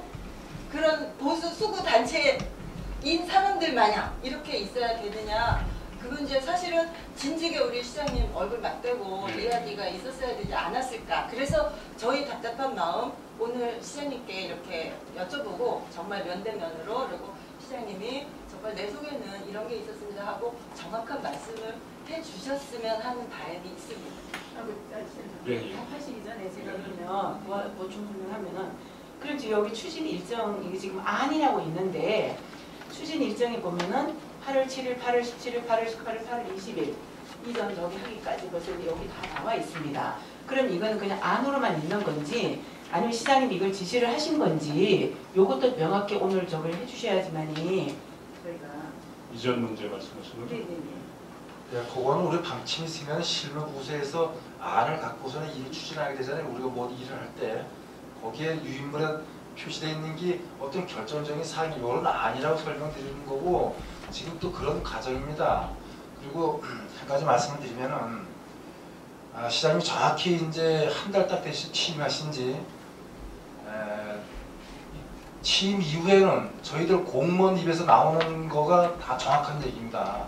그런 보수 수구 단체인 사람들 마냥 이렇게 있어야 되느냐. 그 문제 사실은 진즉에 우리 시장님 얼굴 맞대고 이야기가 있었어야 되지 않았을까. 그래서 저희 답답한 마음 오늘 시장님께 이렇게 여쭤보고 정말 면대면으로, 그리고 시장님이 정말 내 속에는 이런 게 있었습니다 하고 정확한 말씀을 해주셨으면 하는 바람이 있습니다. 네. 하시기 전에 제가 그러면 보충 설명하면은, 그렇지 여기 추진 일정 이게 지금 안이라고 있는데 추진 일정에 보면은 8월 7일, 8월 17일, 8월 18일, 8월 20일 이전 저기 하기까지 것을 여기 다 나와 있습니다. 그럼 이거는 그냥 안으로만 있는 건지 아니면 시장님이 이걸 지시를 하신 건지 요것도 명확히 오늘 저걸 해주셔야지만이 저희가 이전 문제 말씀하시는 거죠? 네네네. 야, 그거는 우리 방침이 있으면 실무부서에서 안을 갖고서는 일을 추진하게 되잖아요. 우리가 뭐 일을 할 때 거기에 유인물에 표시되어 있는 게 어떤 결정적인 사항이 이거는 아니라고 설명드리는 거고, 지금 또 그런 과정입니다. 그리고 한 가지 말씀을 드리면은 시장님이 정확히 이제 한 달 딱 되신 취임하신 지 취임 이후에는 저희들 공무원 입에서 나오는 거가 다 정확한 얘기입니다.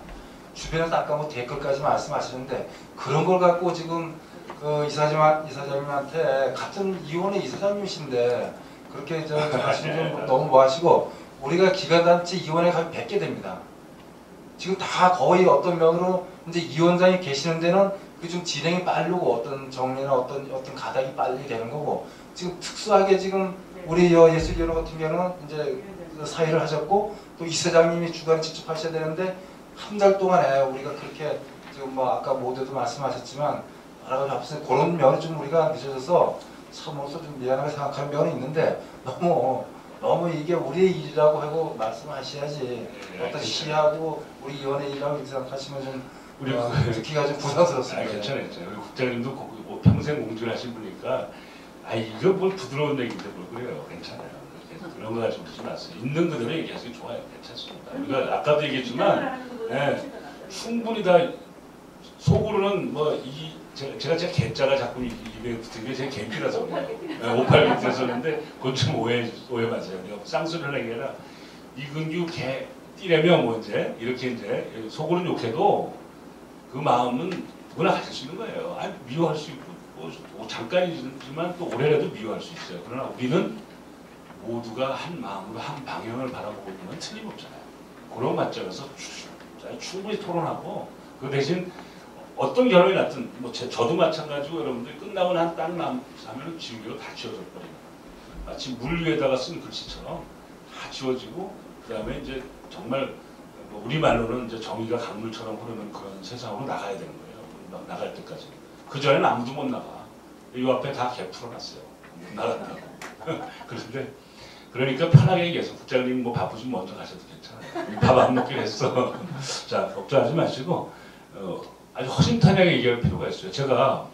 주변에서 아까 뭐 댓글까지 말씀하시는데 그런 걸 갖고 지금 그 이사장님한테 같은 이원회 이사장님이신데 그렇게 저 하시는 건 너무 뭐 하시고, 우리가 기관단체 이원회 가면 뵙게 됩니다. 지금 다 거의 어떤 면으로 이제 이원장이 계시는 데는 그 좀 진행이 빠르고 어떤 정리나 어떤 가닥이 빨리 되는 거고, 지금 특수하게 지금 우리 예술위원회 같은 경우는 이제 사의를 하셨고 또 이사장님이 주관에 직접 하셔야 되는데 한 달 동안에 우리가 그렇게 지금 뭐 아까 모두도 말씀하셨지만 여러 가지 앞서 그런 면이 좀 우리가 늦어져서 참으로서 좀 미안하게 생각하는 면이 있는데 너무 이게 우리의 일이라고 하고 말씀하셔야지 어떤 시하고 우리 위원회 일이라고 이렇게 생각하시면 좀 우리 듣기가 좀 부담스럽습니다. 괜찮아요. 우리 국장님도 뭐 평생 공주하신 분이니까 이거 뭘 부드러운 얘기인데 뭘 그래요. 괜찮아요. 그런 거 가지고 듣지 마세요. 있는 그대로 얘기하시기 좋아요. 괜찮습니다. 우리가 아까도 얘기했지만 충분히 다 속으로는 뭐 제가 제 개자가 자꾸 입에 붙은 게 제 개피라서 그래요. 58 됐었는데 그건 좀 오해 마세요. 쌍수를 하는 게 아니라 이근규 개 띠래며 뭐 이제 이렇게 이제 속으로는 욕해도 그 마음은 누구나 가질 수 있는 거예요. 미워할 수 있고 뭐 잠깐이지만 또 오래라도 미워할 수 있어요. 그러나 우리는 모두가 한 마음으로 한 방향을 바라보고 있는 틀림없잖아요. 그런 관점에서 충분히 토론하고 그 대신 어떤 결론이 났든 뭐 저도 마찬가지고 여러분들 끝나고 난 딱 남으면 지우개로 다 지워져 버리는 마치 물 위에다가 쓴 글씨처럼 다 지워지고 그 다음에 이제 정말 우리 말로는 이제 정의가 강물처럼 흐르는 그런 세상으로 나가야 되는 거예요. 나갈 때까지. 그 전에는 아무도 못 나가. 이 앞에 다 개 풀어놨어요. 못 나간다고. 그런데 그러니까 편하게 얘기해서 국장님 뭐 바쁘시면 먼저 가셔도 괜찮아요. 밥 안 먹기로 했어. 자, 걱정하지 마시고 아주 허심탄회하게 얘기할 필요가 있어요. 제가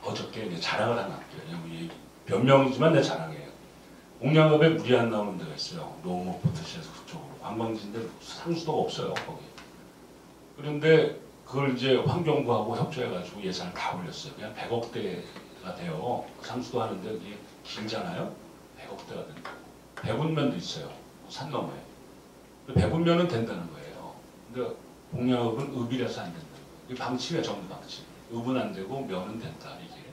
어저께 이제 자랑을 하나 할게요. 변명이지만 내 자랑이에요. 옥량읍에 물이 안 나오는 데가 있어요. 농업포트시에서 그쪽으로. 관광지인데 상수도가 없어요. 거기. 그런데 그걸 이제 환경부하고 협조해가지고 예산을 다 올렸어요. 그냥 100억대가 돼요. 상수도 하는데 이게 길잖아요. 100억대가 된다. 배분면도 있어요. 산 너머에. 배분면은 된다는 거예요. 근데 옥량읍은 읍이라서 안 된다. 이 방침이야, 정부 방침. 읍은 안 되고 면은 된다 이게.